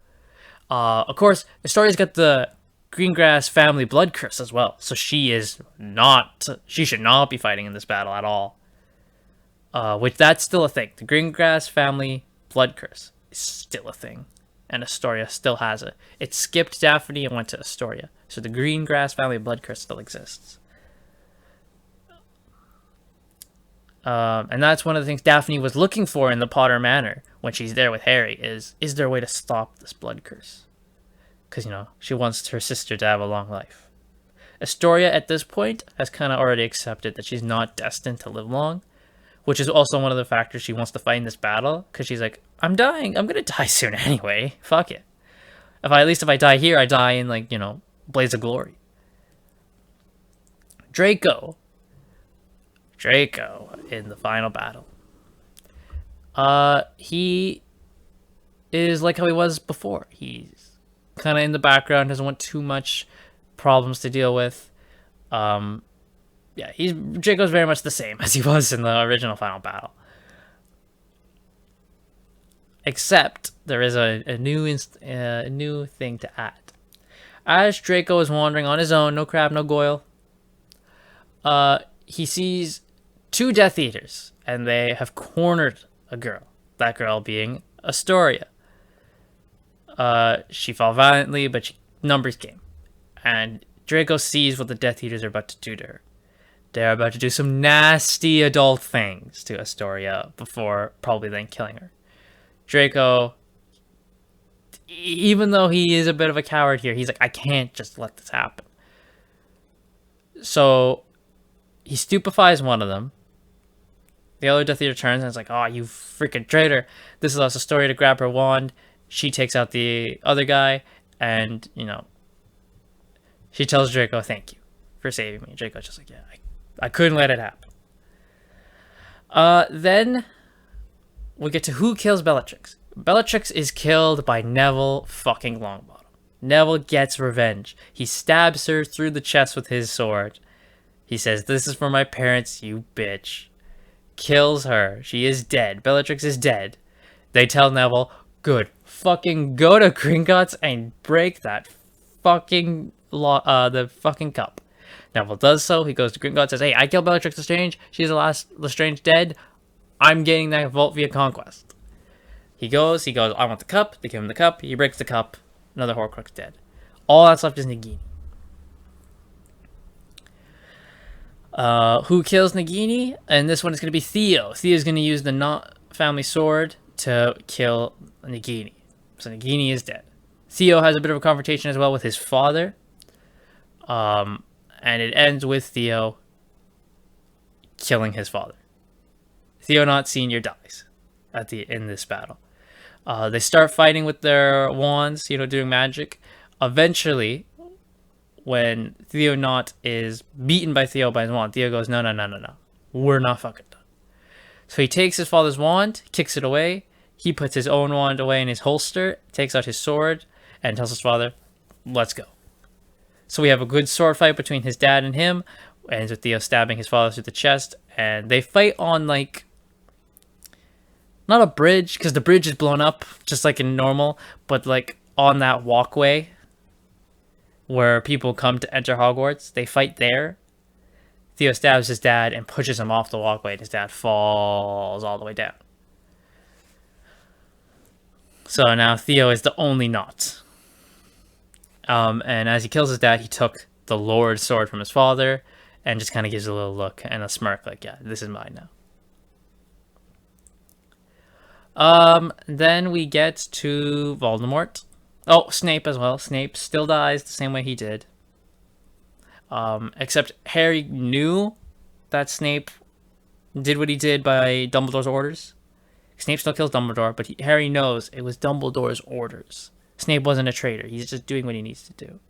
Of course, Astoria's got the Greengrass family blood curse as well, so she should not be fighting in this battle at all. Which that's still a thing. The Greengrass family blood curse is still a thing, and Astoria still has it. It skipped Daphne and went to Astoria, so the Greengrass family blood curse still exists. And that's one of the things Daphne was looking for in the Potter Manor when she's there with Harry is there a way to stop this blood curse? Because, she wants her sister to have a long life. Astoria, at this point, has kind of already accepted that she's not destined to live long, which is also one of the factors she wants to fight in this battle, because she's like, I'm dying. I'm going to die soon anyway. Fuck it. If I die here, I die in, Blaze of Glory. Draco in the final battle. He is like how he was before. He's kind of in the background, doesn't want too much problems to deal with. Draco's very much the same as he was in the original final battle. Except there is a new thing to add. As Draco is wandering on his own, no crab, no Goyle, he sees two Death Eaters, and they have cornered a girl. That girl being Astoria. She fell valiantly, but numbers came. And Draco sees what the Death Eaters are about to do to her. They're about to do some nasty adult things to Astoria before probably then killing her. Draco, even though he is a bit of a coward here, he's like, I can't just let this happen. So he stupefies one of them. The other Death Eater turns and is like, oh, you freaking traitor. This allows Astoria to grab her wand. She takes out the other guy, and, she tells Draco, thank you for saving me. Draco's just like, yeah, I couldn't let it happen. Then we get to who kills Bellatrix. Bellatrix is killed by Neville fucking Longbottom. Neville gets revenge. He stabs her through the chest with his sword. He says, this is for my parents, you bitch. Kills her. She is dead. Bellatrix is dead. They tell Neville, good, fucking go to Gringotts and break that fucking the fucking cup. Neville does so. He goes to Gringotts, says, hey, I killed Bellatrix Lestrange. She's the last Lestrange dead. I'm getting that vault via conquest. He goes, I want the cup. They give him the cup. He breaks the cup. Another Horcrux dead. All that's left is Nagini. Who kills Nagini? And this one is going to be Theo. Theo's going to use the Knot family sword to kill Nagini. So Nagini is dead. Theo has a bit of a confrontation as well with his father. And it ends with Theo killing his father. Theonot Sr. dies in this battle. They start fighting with their wands, doing magic. Eventually, when Theonot is beaten by Theo by his wand, Theo goes, no. We're not fucking done. So he takes his father's wand, kicks it away. He puts his own wand away in his holster, takes out his sword, and tells his father, let's go. So we have a good sword fight between his dad and him, ends with Theo stabbing his father through the chest, and they fight on, not a bridge, because the bridge is blown up, just like in normal, but, on that walkway where people come to enter Hogwarts. They fight there. Theo stabs his dad and pushes him off the walkway, and his dad falls all the way down. So now Theo is the only Knot. And as he kills his dad, he took the Lord sword from his father and just kind of gives a little look and a smirk like, yeah, this is mine now. Then we get to Voldemort. Oh, Snape as well. Snape still dies the same way he did. Except Harry knew that Snape did what he did by Dumbledore's orders. Snape still kills Dumbledore, but Harry knows it was Dumbledore's orders. Snape wasn't a traitor. He's just doing what he needs to do.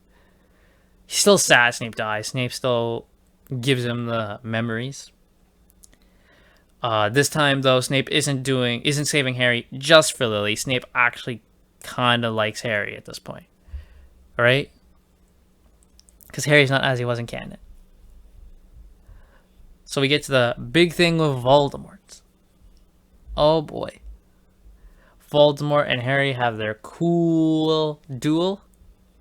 He's still sad Snape dies. Snape still gives him the memories. This time, though, Snape isn't saving Harry just for Lily. Snape actually kind of likes Harry at this point. Alright? Because Harry's not as he was in canon. So we get to the big thing with Voldemort. Oh boy. Voldemort and Harry have their cool duel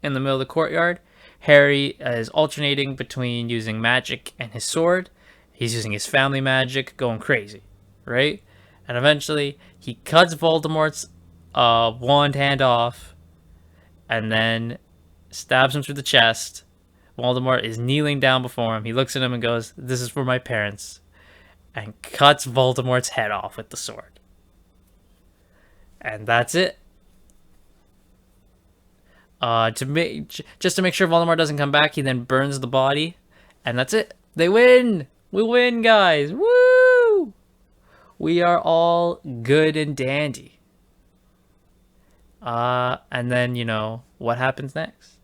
in the middle of the courtyard. Harry is alternating between using magic and his sword. He's using his family magic, going crazy, right? And eventually, he cuts Voldemort's wand hand off, and then stabs him through the chest. Voldemort is kneeling down before him. He looks at him and goes, "This is for my parents," and cuts Voldemort's head off with the sword. And that's it. Just to make sure Voldemort doesn't come back, he then burns the body, and that's it. They win. We win, guys. Woo! We are all good and dandy. And then, what happens next?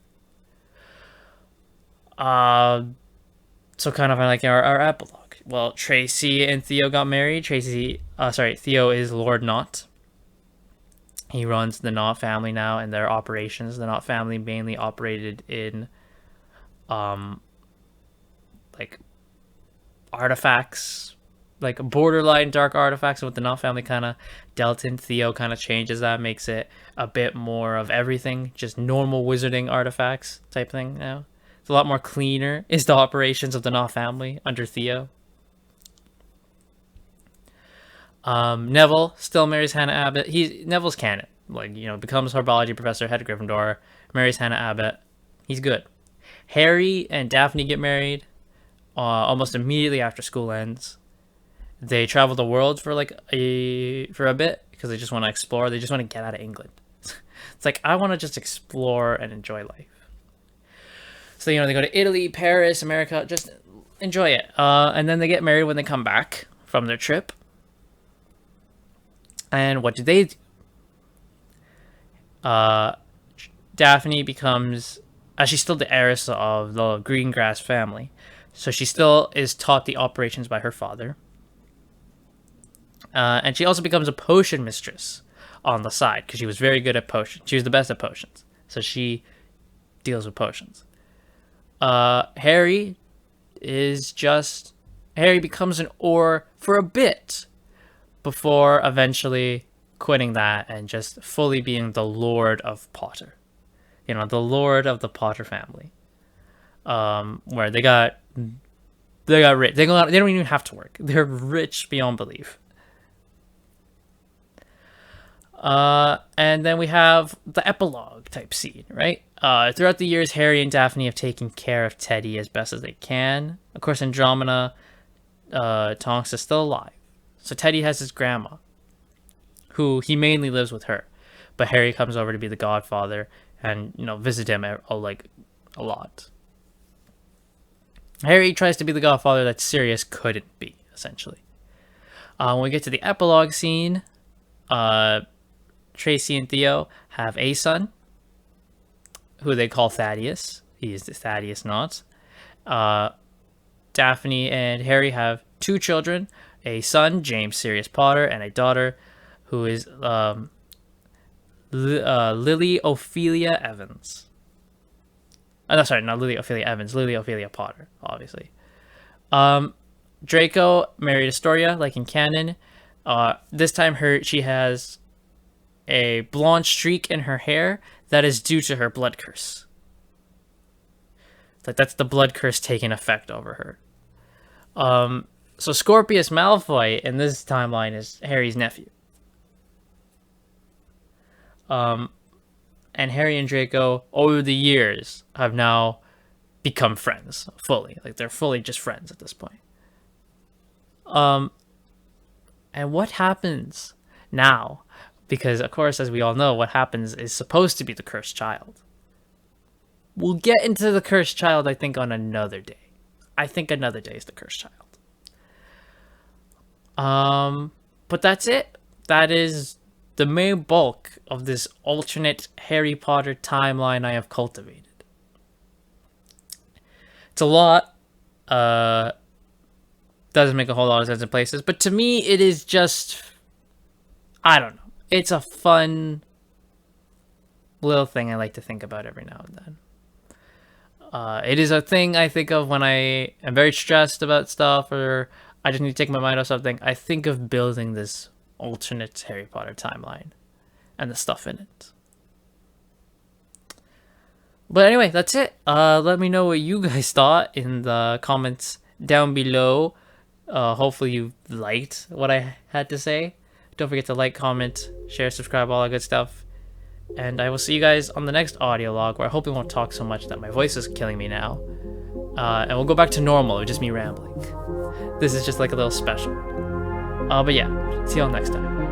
So kind of like our epilogue. Well, Tracy and Theo got married. Theo is Lord Knot. He runs the Knot family now and their operations. The Knot family mainly operated in, artifacts, like borderline dark artifacts, and with the Knott family kind of dealt in, Theo kind of changes that, makes it a bit more of everything, just normal wizarding artifacts type thing now. It's a lot more cleaner is the operations of the Knott family under Theo. Neville still marries Hannah Abbott. Neville's canon, like, you know, becomes herbology professor, head of Gryffindor, marries Hannah Abbott. He's good. Harry and Daphne get married almost immediately after school ends. They travel the world for a bit because they just want to explore. They just want to get out of England. It's like, I want to just explore and enjoy life. So, you know, they go to Italy, Paris, America, just enjoy it. And then they get married when they come back from their trip. And what do they do? Daphne becomes, she's still the heiress of the Greengrass family, so she still is taught the operations by her father. And she also becomes a potion mistress on the side because she was very good at potions. She was the best at potions, so she deals with potions. Harry becomes an Auror for a bit before eventually quitting that and just fully being the Lord of Potter. You know, the Lord of the Potter family. Where they got rich. They don't even have to work. They're rich beyond belief. And then we have the epilogue type scene, right? Throughout the years, Harry and Daphne have taken care of Teddy as best as they can. Of course, Andromeda, Tonks is still alive. So Teddy has his grandma, who he mainly lives with her. But Harry comes over to be the godfather and, you know, visit him a lot. Harry tries to be the godfather that Sirius couldn't be, essentially. When we get to the epilogue scene, Tracy and Theo have a son, who they call Thaddeus. He is the Thaddeus Knott. Daphne and Harry have 2 children, a son, James Sirius Potter, and a daughter, who is Lily Ophelia Evans. No, sorry, not Lily Ophelia Evans, Lily Ophelia Potter, obviously. Draco married Astoria, like in canon. This time she has a blonde streak in her hair that is due to her blood curse. Like, that's the blood curse taking effect over her. So Scorpius Malfoy in this timeline is Harry's nephew. And Harry and Draco, over the years, have now become friends fully. Like, they're fully just friends at this point. And what happens now? Because, of course, as we all know, what happens is supposed to be the cursed child. We'll get into the cursed child, I think, on another day. I think another day is the cursed child. But that's it. That is the main bulk of this alternate Harry Potter timeline I have cultivated. It's a lot. Doesn't make a whole lot of sense in places, but to me, it is just, I don't know. It's a fun little thing I like to think about every now and then. It is a thing I think of when I am very stressed about stuff, or I just need to take my mind off something. I think of building this alternate Harry Potter timeline and the stuff in it. But anyway, that's it. Let me know what you guys thought in the comments down below. Hopefully you liked what I had to say. Don't forget to like, comment, share, subscribe, all that good stuff. And I will see you guys on the next audio log, where I hope we won't talk so much that my voice is killing me now. And we'll go back to normal, with just me rambling. This is just like a little special. But yeah, see y'all next time.